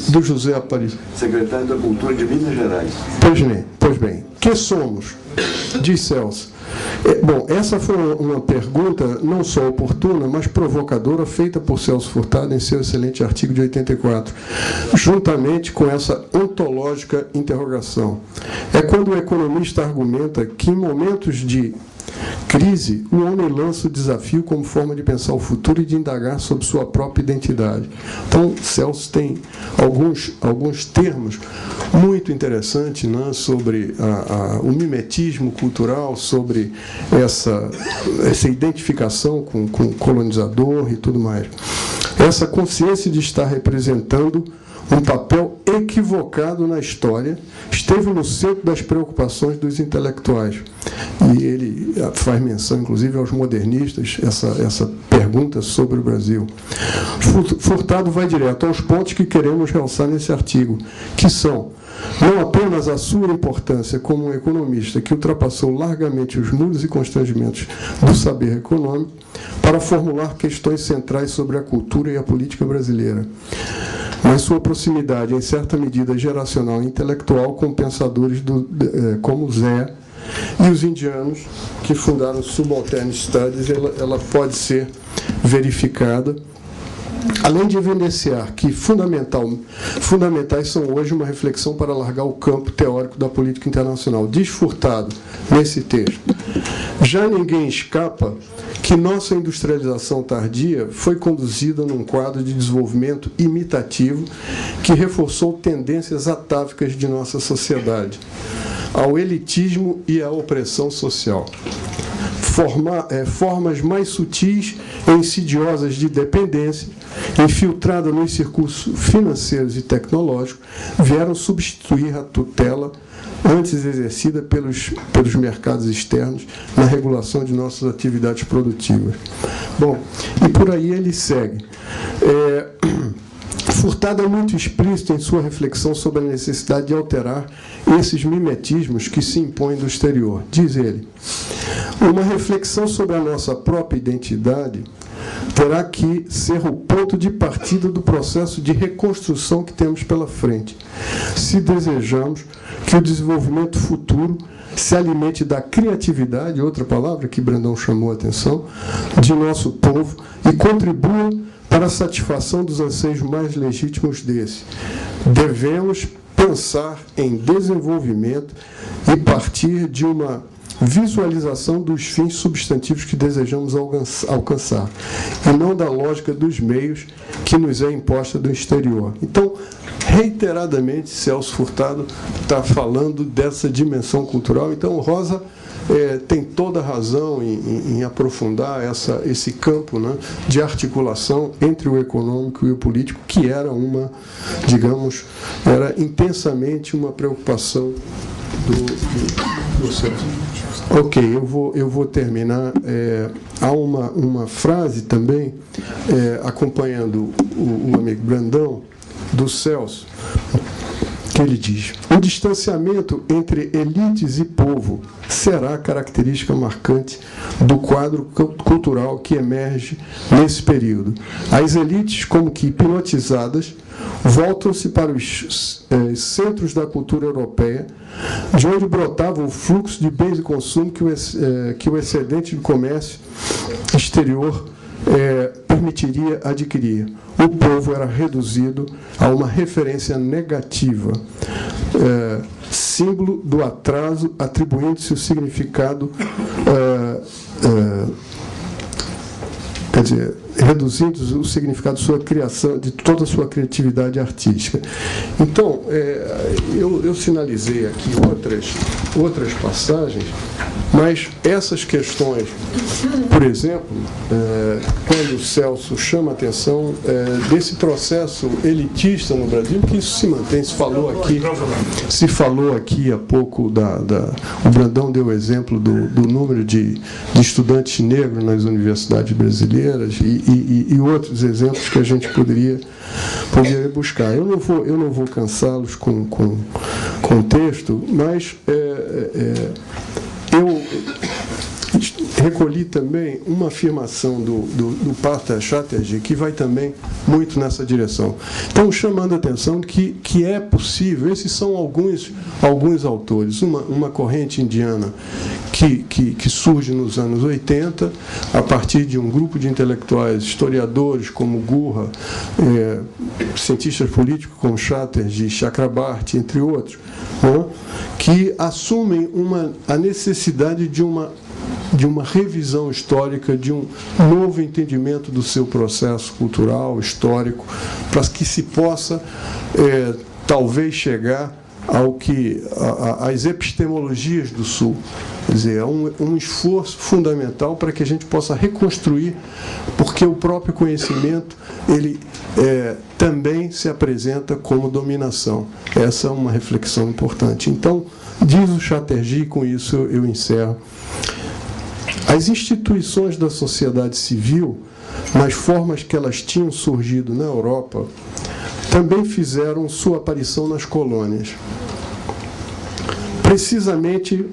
Do José Aparecido. Secretário da Cultura de Minas Gerais. Pois bem. Que somos? Diz Celso. Bom, essa foi uma pergunta não só oportuna, mas provocadora, feita por Celso Furtado em seu excelente artigo de 84, juntamente com essa ontológica interrogação. É quando o economista argumenta que, em momentos de crise, o homem lança o desafio como forma de pensar o futuro e de indagar sobre sua própria identidade. Então, Celso tem alguns termos muito interessantes, né, sobre o mimetismo cultural, sobre essa identificação com o colonizador e tudo mais. Essa consciência de estar representando um papel equivocado na história, esteve no centro das preocupações dos intelectuais. E ele faz menção, inclusive, aos modernistas, essa pergunta sobre o Brasil. Furtado vai direto aos pontos que queremos realçar nesse artigo, que são não apenas a sua importância como um economista que ultrapassou largamente os muros e constrangimentos do saber econômico para formular questões centrais sobre a cultura e a política brasileira, mas sua proximidade, em certa medida geracional e intelectual, com pensadores como Zé e os indianos que fundaram Subaltern Studies, ela pode ser verificada além de evidenciar que fundamentais são hoje uma reflexão para alargar o campo teórico da política internacional. Diz Furtado, nesse texto, já ninguém escapa que nossa industrialização tardia foi conduzida num quadro de desenvolvimento imitativo que reforçou tendências atávicas de nossa sociedade, ao elitismo e à opressão social. Formas mais sutis e insidiosas de dependência, infiltrada nos circuitos financeiros e tecnológicos, vieram substituir a tutela antes exercida pelos mercados externos na regulação de nossas atividades produtivas. Bom, e por aí ele segue. Furtado é muito explícito em sua reflexão sobre a necessidade de alterar esses mimetismos que se impõem do exterior. Diz ele, uma reflexão sobre a nossa própria identidade terá que ser o ponto de partida do processo de reconstrução que temos pela frente, se desejamos que o desenvolvimento futuro se alimente da criatividade, outra palavra que Brandão chamou a atenção, de nosso povo e contribua para a satisfação dos anseios mais legítimos desse. Devemos pensar em desenvolvimento e partir de uma visualização dos fins substantivos que desejamos alcançar, e não da lógica dos meios que nos é imposta do exterior. Então, reiteradamente, Celso Furtado está falando dessa dimensão cultural. Então, Rosa tem toda a razão em aprofundar esse campo, né, de articulação entre o econômico e o político, que era era intensamente uma preocupação do Celso. Ok, eu vou terminar. Há uma frase também, acompanhando o amigo Brandão, do Celso, que ele diz: o distanciamento entre elites e povo será característica marcante do quadro cultural que emerge nesse período. As elites, como que hipnotizadas, voltam-se para os centros da cultura europeia, de onde brotava o fluxo de bens de consumo que o excedente de comércio exterior permitiria adquirir. O povo era reduzido a uma referência negativa, símbolo do atraso, atribuindo-se o significado, quer dizer, reduzindo o significado de sua criação, de toda a sua criatividade artística. Então, eu sinalizei aqui outras passagens, mas essas questões, por exemplo, quando o Celso chama a atenção desse processo elitista no Brasil, que isso se mantém, se falou aqui há pouco, o Brandão deu o exemplo do número de estudantes negros nas universidades brasileiras e outros exemplos que a gente poderia buscar. Eu não vou cansá-los com o texto, mas eu recolhi também uma afirmação do Partha Chatterjee, que vai também muito nessa direção. Então, chamando a atenção que é possível, esses são alguns autores, uma corrente indiana que surge nos anos 80, a partir de um grupo de intelectuais, historiadores como Gurra, cientistas políticos como Chatterjee, Chakrabarty, entre outros, né, que assumem a necessidade de uma revisão histórica, de um novo entendimento do seu processo cultural, histórico, para que se possa, talvez, chegar às epistemologias do Sul. Quer dizer, é um esforço fundamental para que a gente possa reconstruir, porque o próprio conhecimento, ele também se apresenta como dominação. Essa é uma reflexão importante. Então, diz o Chatterjee, e com isso eu encerro: as instituições da sociedade civil, nas formas que elas tinham surgido na Europa, também fizeram sua aparição nas colônias. Precisamente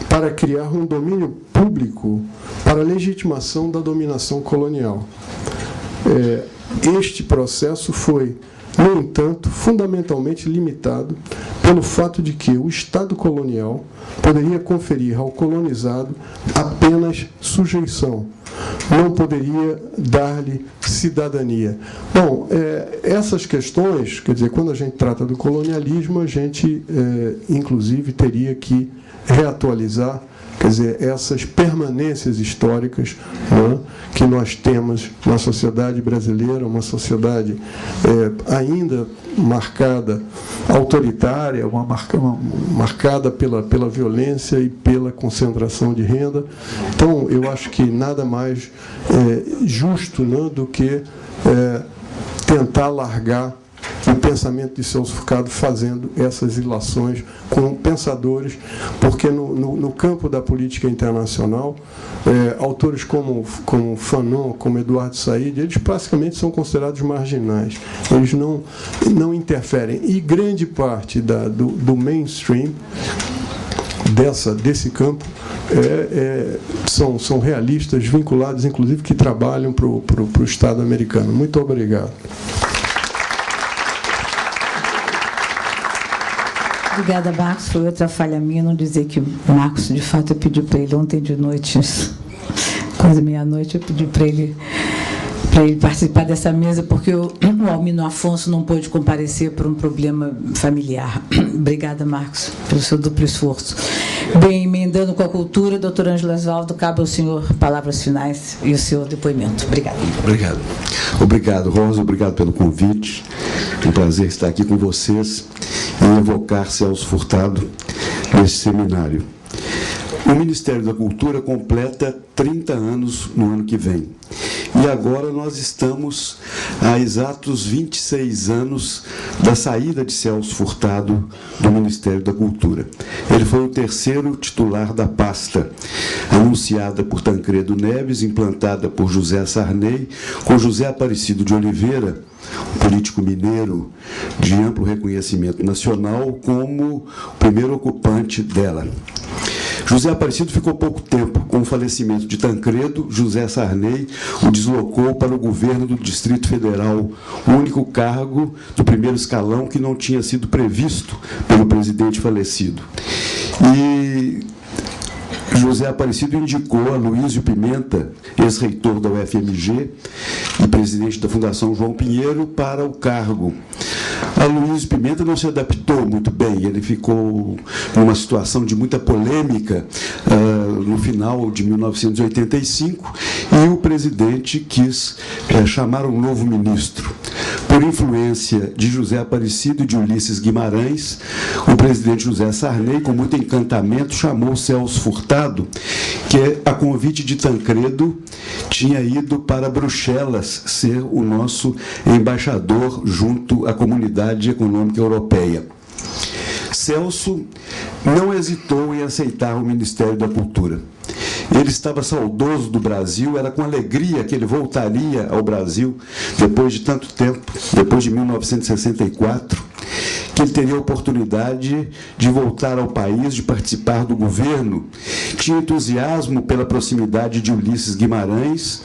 para criar um domínio público para a legitimação da dominação colonial. Este processo foi, no entanto, fundamentalmente limitado pelo fato de que o Estado colonial poderia conferir ao colonizado apenas sujeição, não poderia dar-lhe cidadania. Bom, essas questões, quer dizer, quando a gente trata do colonialismo, a gente, inclusive, teria que reatualizar, quer dizer, essas permanências históricas, né, que nós temos na sociedade brasileira, uma sociedade ainda marcada, autoritária, marcada pela violência e pela concentração de renda. Então, eu acho que nada mais justo, né, do que tentar largar o pensamento de Celso Furtado fazendo essas ilações com pensadores, porque no campo da política internacional, autores como Fanon, como Eduardo Said, eles praticamente são considerados marginais, eles não interferem, e grande parte do mainstream desse campo são realistas, vinculados, inclusive, que trabalham para o Estado americano. Muito obrigado. Obrigada, Marcos. Foi outra falha minha não dizer que o Marcos, de fato, eu pedi para ele ontem de noite, quase meia-noite, eu pedi para ele participar dessa mesa, porque o Almino Afonso não pôde comparecer por um problema familiar. Obrigada, Marcos, pelo seu duplo esforço. Bem, emendando com a cultura, doutor Ângelo Osvaldo, cabe ao senhor palavras finais e o seu depoimento. Obrigada. Obrigado. Obrigado, Rosa. Obrigado pelo convite. É um prazer estar aqui com vocês e evocar Celso Furtado nesse seminário. O Ministério da Cultura completa 30 anos no ano que vem. E agora nós estamos há exatos 26 anos da saída de Celso Furtado do Ministério da Cultura. Ele foi o terceiro titular da pasta, anunciada por Tancredo Neves, implantada por José Sarney, com José Aparecido de Oliveira, um político mineiro de amplo reconhecimento nacional, como o primeiro ocupante dela. José Aparecido ficou pouco tempo. Com o falecimento de Tancredo, José Sarney o deslocou para o governo do Distrito Federal, o único cargo do primeiro escalão que não tinha sido previsto pelo presidente falecido. E José Aparecido indicou a Luísio Pimenta, ex-reitor da UFMG e presidente da Fundação João Pinheiro, para o cargo. A Luísio Pimenta não se adaptou muito bem, ele ficou numa situação de muita polêmica no final de 1985, e o presidente quis chamar um novo ministro. Por influência de José Aparecido e de Ulisses Guimarães, o presidente José Sarney, com muito encantamento, chamou Celso Furtado, que, a convite de Tancredo, tinha ido para Bruxelas ser o nosso embaixador junto à Comunidade Econômica Europeia. Celso não hesitou em aceitar o Ministério da Cultura. Ele estava saudoso do Brasil, era com alegria que ele voltaria ao Brasil depois de tanto tempo, depois de 1964, que ele teria a oportunidade de voltar ao país, de participar do governo. Tinha entusiasmo pela proximidade de Ulisses Guimarães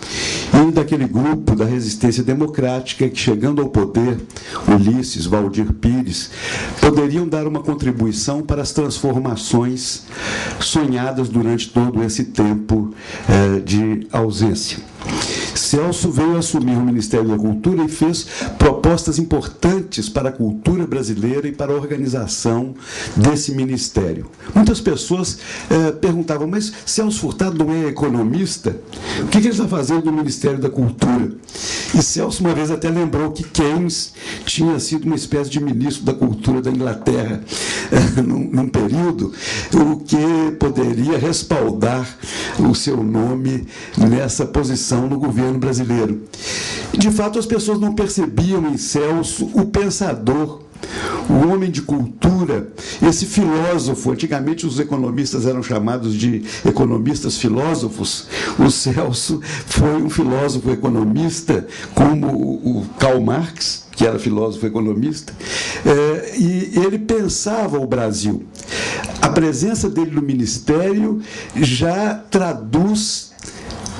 e daquele grupo da resistência democrática que, chegando ao poder, Ulisses, Valdir Pires, poderiam dar uma contribuição para as transformações sonhadas durante todo esse tempo de ausência. Celso veio assumir o Ministério da Cultura e fez propostas importantes para a cultura brasileira e para a organização desse ministério. Muitas pessoas perguntavam, mas Celso Furtado não é economista? O que ele está fazendo no Ministério da Cultura? E Celso uma vez até lembrou que Keynes tinha sido uma espécie de ministro da Cultura da Inglaterra num período, o que poderia respaldar o seu nome nessa posição no governo brasileiro. De fato, as pessoas não percebiam em Celso o pensador, o homem de cultura, esse filósofo. Antigamente os economistas eram chamados de economistas filósofos. O Celso foi um filósofo economista, como o Karl Marx, que era filósofo economista, e ele pensava o Brasil. A presença dele no ministério já traduz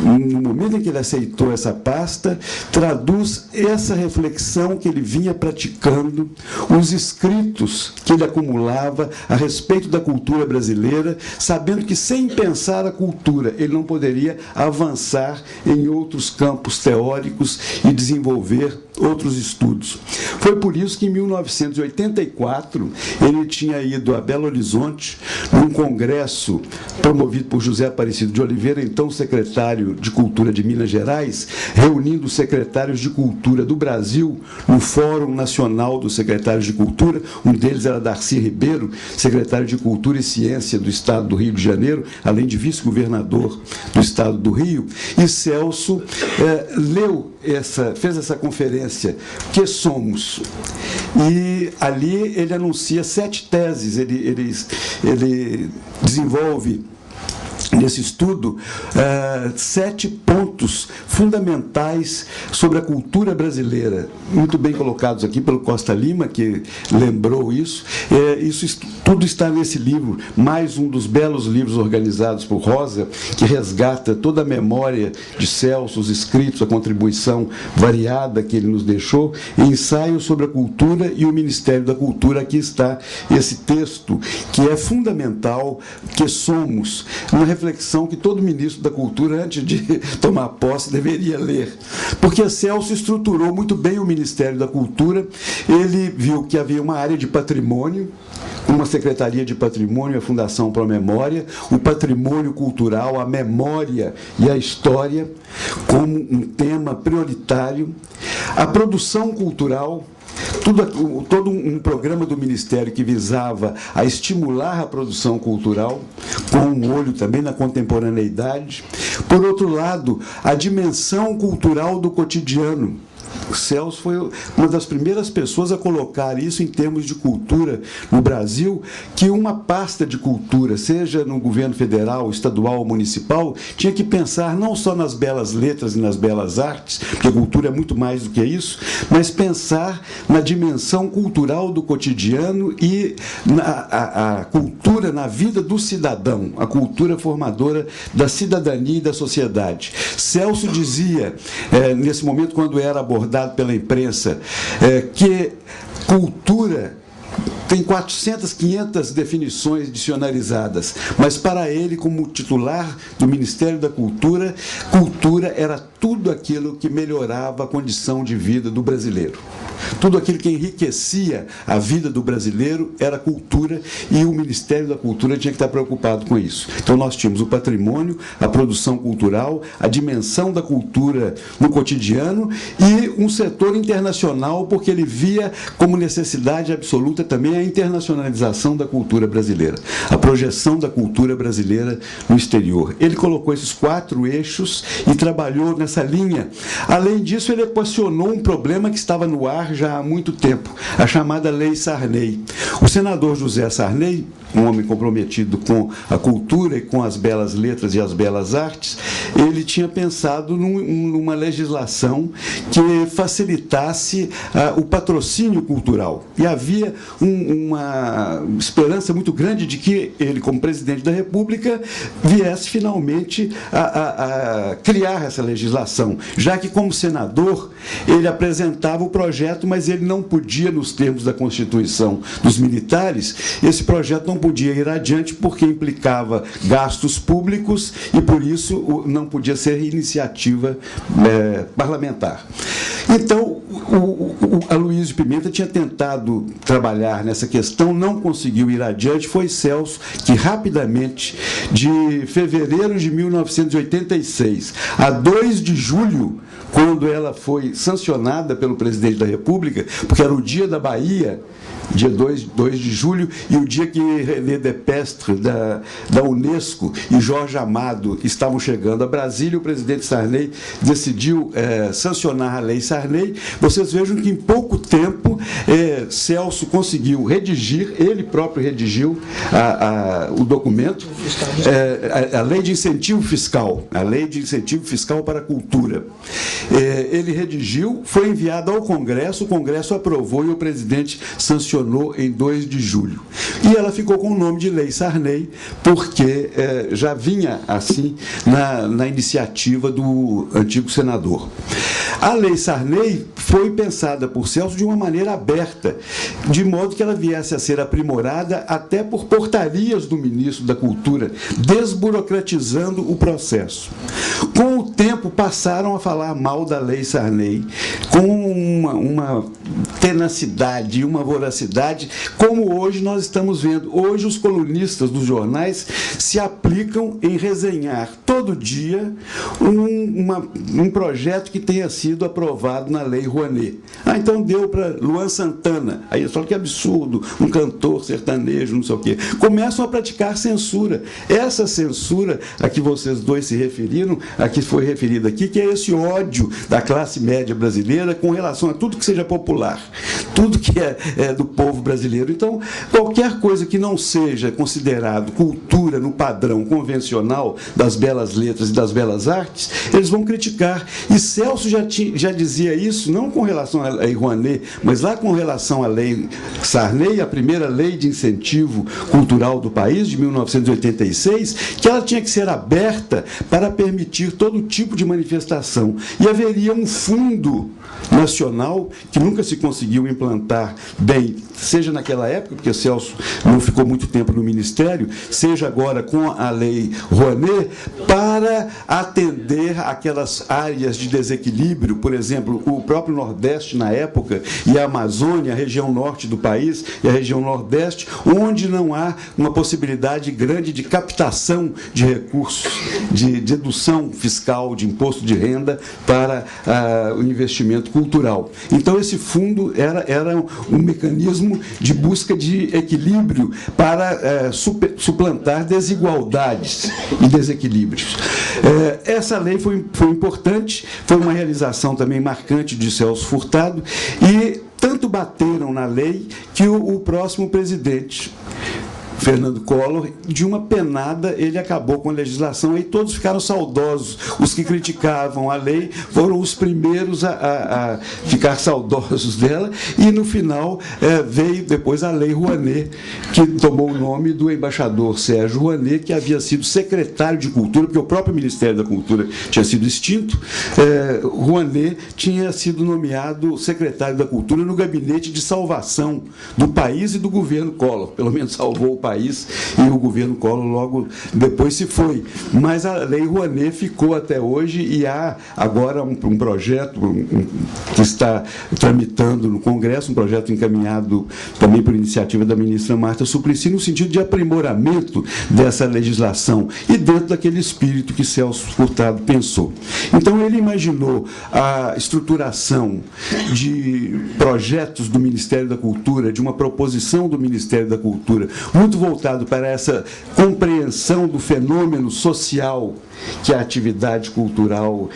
no momento em que ele aceitou essa pasta, traduz essa reflexão que ele vinha praticando, os escritos que ele acumulava a respeito da cultura brasileira, sabendo que sem pensar a cultura ele não poderia avançar em outros campos teóricos e desenvolver outros estudos. Foi por isso que, em 1984, ele tinha ido a Belo Horizonte, num congresso promovido por José Aparecido de Oliveira, então secretário de Cultura de Minas Gerais, reunindo os secretários de Cultura do Brasil no Fórum Nacional dos Secretários de Cultura. Um deles era Darcy Ribeiro, secretário de Cultura e Ciência do Estado do Rio de Janeiro, além de vice-governador do Estado do Rio. E Celso fez essa conferência, Que Somos? E ali ele anuncia 7 teses, ele desenvolve nesse estudo 7 pontos fundamentais sobre a cultura brasileira, muito bem colocados aqui pelo Costa Lima, que lembrou isso. Isso tudo está nesse livro, mais um dos belos livros organizados por Rosa, que resgata toda a memória de Celso, os escritos, a contribuição variada que ele nos deixou, Ensaio sobre a Cultura e o Ministério da Cultura. Aqui está esse texto, que é fundamental, Que Somos, uma reflexão que todo ministro da Cultura, antes de tomar posse, deveria ler. Porque Celso estruturou muito bem o Ministério da Cultura. Ele viu que havia uma área de patrimônio, uma Secretaria de Patrimônio, a Fundação Pro Memória, o patrimônio cultural, a memória e a história como um tema prioritário, a produção cultural, todo um programa do Ministério que visava a estimular a produção cultural, com um olho também na contemporaneidade. Por outro lado, a dimensão cultural do cotidiano. O Celso foi uma das primeiras pessoas a colocar isso em termos de cultura no Brasil, que uma pasta de cultura, seja no governo federal, estadual ou municipal, tinha que pensar não só nas belas letras e nas belas artes, porque a cultura é muito mais do que isso, mas pensar na dimensão cultural do cotidiano e a cultura na vida do cidadão, a cultura formadora da cidadania e da sociedade. Celso dizia, nesse momento, quando era abordado pela imprensa, que cultura tem 400, 500 definições dicionarizadas, mas para ele, como titular do Ministério da Cultura, cultura era tudo aquilo que melhorava a condição de vida do brasileiro. Tudo aquilo que enriquecia a vida do brasileiro era cultura, e o Ministério da Cultura tinha que estar preocupado com isso. Então nós tínhamos o patrimônio, a produção cultural, a dimensão da cultura no cotidiano e um setor internacional, porque ele via como necessidade absoluta também a internacionalização da cultura brasileira, a projeção da cultura brasileira no exterior. Ele colocou esses 4 eixos e trabalhou nessa linha. Além disso, ele equacionou um problema que estava no ar já há muito tempo, a chamada Lei Sarney. O senador José Sarney, um homem comprometido com a cultura e com as belas letras e as belas artes, ele tinha pensado numa legislação que facilitasse o patrocínio cultural. E havia uma esperança muito grande de que ele, como presidente da República, viesse finalmente a criar essa legislação, já que, como senador, ele apresentava o projeto, mas ele não podia, nos termos da Constituição dos militares, esse projeto não podia ir adiante porque implicava gastos públicos e, por isso, não podia ser iniciativa parlamentar. Então, o Aloysio Pimenta tinha tentado trabalhar nessa questão, não conseguiu ir adiante. Foi Celso que, rapidamente, de fevereiro de 1986 a 2 de julho, quando ela foi sancionada pelo presidente da República, porque era o dia da Bahia, dia 2 de julho, e o dia que René Depestre, da Unesco, e Jorge Amado estavam chegando a Brasília, o presidente Sarney decidiu sancionar a Lei Sarney. Vocês vejam que, em pouco tempo, Celso conseguiu redigir, ele próprio redigiu o documento, a Lei de Incentivo Fiscal, a Lei de Incentivo Fiscal para a Cultura. Ele redigiu, foi enviado ao Congresso, o Congresso aprovou e o presidente sancionou sancionou em 2 de julho. E ela ficou com o nome de Lei Sarney, porque já vinha assim na iniciativa do antigo senador. A Lei Sarney foi pensada por Celso de uma maneira aberta, de modo que ela viesse a ser aprimorada até por portarias do ministro da Cultura, desburocratizando o processo. Com o tempo, passaram a falar mal da Lei Sarney, com uma tenacidade e uma voracidade, como hoje nós estamos vendo. Hoje os colunistas dos jornais se aplicam em resenhar todo dia um projeto que tenha sido aprovado na Lei Rouanet. Então deu para Luan Santana. Aí só que absurdo, um cantor sertanejo, não sei o quê. Começam a praticar censura. Essa censura a que vocês dois se referiram, a que foi referida aqui, que é esse ódio da classe média brasileira com relação a tudo que seja popular, tudo que é do povo brasileiro. Então, qualquer coisa que não seja considerado cultura no padrão convencional das belas letras e das belas artes, eles vão criticar. E Celso já dizia isso, não com relação à Lei Rouanet, mas lá com relação à Lei Sarney, a primeira lei de incentivo cultural do país, de 1986, que ela tinha que ser aberta para permitir todo tipo de manifestação. E haveria um fundo nacional que nunca se conseguiu implantar bem, seja naquela época, porque Celso não ficou muito tempo no Ministério, seja agora com a Lei Rouanet, para atender aquelas áreas de desequilíbrio, por exemplo, o próprio Nordeste na época, e a Amazônia, a região norte do país e a região Nordeste, onde não há uma possibilidade grande de captação de recursos, de dedução fiscal, de imposto de renda para o investimento cultural. Então, esse fundo era um mecanismo de busca de equilíbrio para suplantar desigualdades e desequilíbrios. Essa lei foi importante, foi uma realização também marcante de Celso Furtado, e tanto bateram na lei que o próximo presidente, Fernando Collor, de uma penada, ele acabou com a legislação, e todos ficaram saudosos. Os que criticavam a lei foram os primeiros a ficar saudosos dela, e no final veio depois a Lei Rouanet, que tomou o nome do embaixador Sérgio Rouanet, que havia sido secretário de Cultura, porque o próprio Ministério da Cultura tinha sido extinto. Rouanet tinha sido nomeado secretário da Cultura no gabinete de salvação do país e do governo Collor, pelo menos salvou o país, e o governo Collor logo depois se foi. Mas a Lei Rouanet ficou até hoje, e há agora um projeto que está tramitando no Congresso, um projeto encaminhado também por iniciativa da ministra Marta Suplicy, no sentido de aprimoramento dessa legislação e dentro daquele espírito que Celso Furtado pensou. Então, ele imaginou a estruturação de projetos do Ministério da Cultura, de uma proposição do Ministério da Cultura, muito voltado para essa compreensão do fenômeno social que a atividade cultural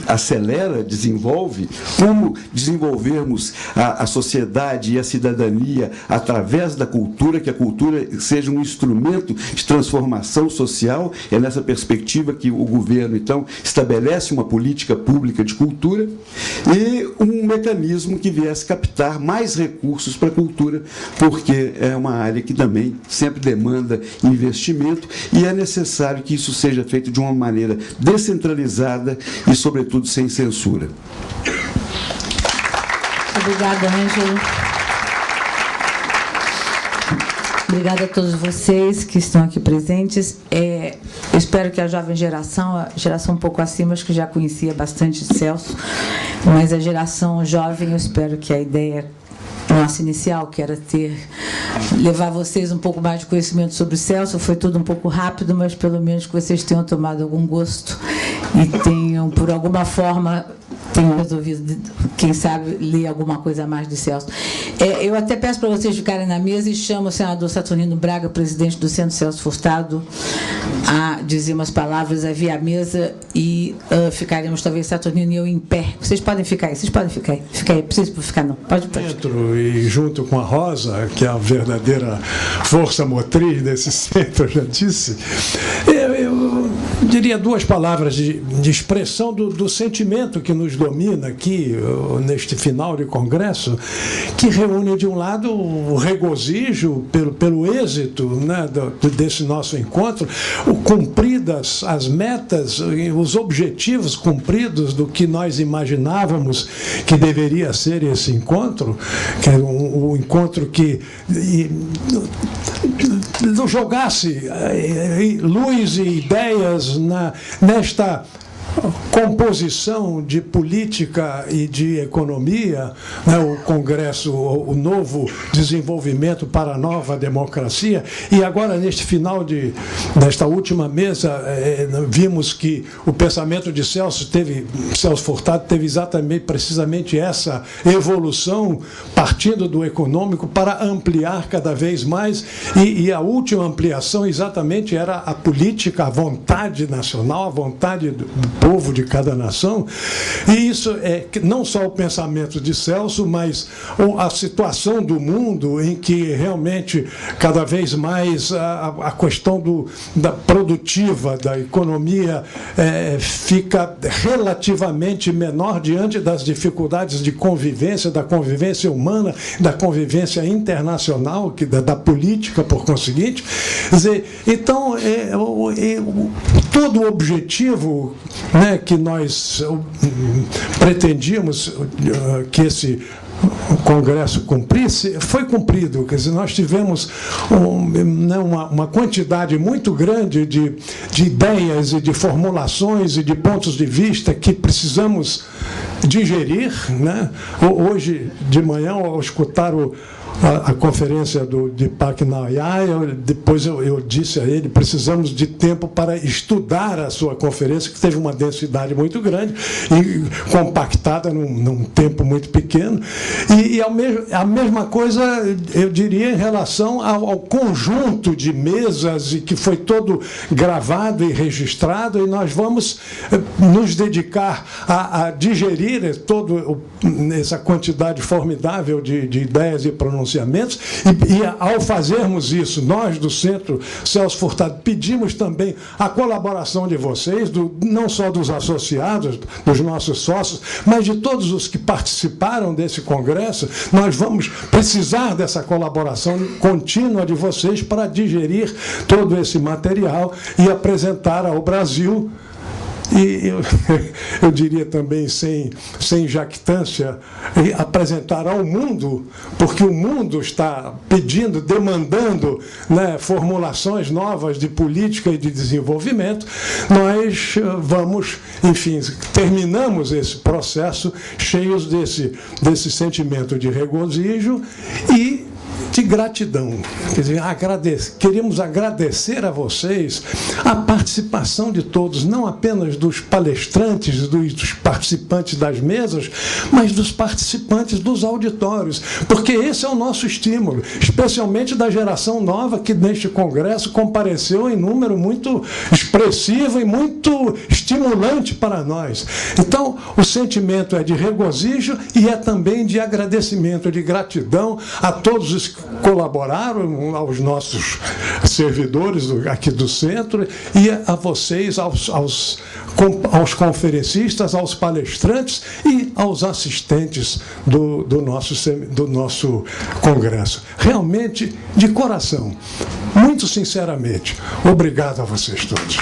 acelera, desenvolve, como desenvolvermos a sociedade e a cidadania através da cultura, que a cultura seja um instrumento de transformação social. É nessa perspectiva que o governo, então, estabelece uma política pública de cultura e um mecanismo que viesse captar mais recursos para a cultura, porque é uma área que também sempre demanda investimento, e é necessário que isso seja feito de uma maneira descentralizada e, sobretudo, sem censura. Obrigada, Ângelo. Obrigada a todos vocês que estão aqui presentes. Eu espero que a jovem geração, a geração um pouco acima, acho que já conhecia bastante Celso, mas a geração jovem, eu espero que a ideia nossa inicial, que era levar vocês um pouco mais de conhecimento sobre o Celso, foi tudo um pouco rápido, mas pelo menos que vocês tenham tomado algum gosto e tenham, por alguma forma, resolvido, quem sabe, ler alguma coisa a mais de Celso. Eu até peço para vocês ficarem na mesa e chamo o senador Saturnino Braga, presidente do Centro Celso Furtado, a dizer umas palavras, a vir à mesa, e ficaremos, talvez, Saturnino e eu em pé. Vocês podem ficar aí, Fica aí, preciso ficar não. Pode. Dentro e junto com a Rosa, que é a verdadeira força motriz desse centro, eu já disse, diria duas palavras de expressão do sentimento que nos domina aqui, neste final de congresso, que reúne, de um lado, o regozijo pelo êxito, né, desse nosso encontro, cumpridas as metas, os objetivos cumpridos do que nós imaginávamos que deveria ser esse encontro, que é um encontro que jogasse luz e ideias nesta composição de política e de economia, né, o Congresso, o novo desenvolvimento para a nova democracia. E agora, neste final desta última mesa, vimos que o pensamento de Celso Furtado teve precisamente essa evolução, partindo do econômico para ampliar cada vez mais, e a última ampliação exatamente era a política, a vontade nacional, a vontade do povo de cada nação. E isso é não só o pensamento de Celso, mas a situação do mundo em que realmente cada vez mais a questão da produtiva, da economia fica relativamente menor diante das dificuldades de convivência, da convivência humana, da convivência internacional, da política, por conseguinte. Quer dizer, então, todo o objetivo, né, que nós pretendíamos que esse Congresso cumprisse, foi cumprido. Quer dizer, nós tivemos uma quantidade muito grande de ideias e de formulações e de pontos de vista que precisamos digerir, né? Hoje de manhã, ao escutar a conferência do Deepak Nair, depois eu disse a ele, precisamos de tempo para estudar a sua conferência, que teve uma densidade muito grande e compactada num tempo muito pequeno. E a mesma coisa, eu diria, em relação ao conjunto de mesas, e que foi todo gravado e registrado, e nós vamos nos dedicar a digerir toda essa quantidade formidável de ideias e pronunciamentos. E ao fazermos isso, nós do Centro Celso Furtado pedimos também a colaboração de vocês, não só dos associados, dos nossos sócios, mas de todos os que participaram desse congresso. Nós vamos precisar dessa colaboração contínua de vocês para digerir todo esse material e apresentar ao Brasil. E eu diria também, sem jactância, apresentar ao mundo, porque o mundo está pedindo, demandando, né, formulações novas de política e de desenvolvimento. Nós vamos, enfim, terminamos esse processo cheios desse sentimento de regozijo e de gratidão. Quer dizer, queremos agradecer a vocês a participação de todos, não apenas dos palestrantes, dos participantes das mesas, mas dos participantes dos auditórios, porque esse é o nosso estímulo, especialmente da geração nova que neste congresso compareceu em número muito expressivo e muito estimulante para nós. Então, o sentimento é de regozijo e é também de agradecimento, de gratidão a todos os que colaboraram, aos nossos servidores aqui do centro, e a vocês, aos conferencistas, aos palestrantes e aos assistentes do nosso congresso. Realmente, de coração, muito sinceramente, obrigado a vocês todos.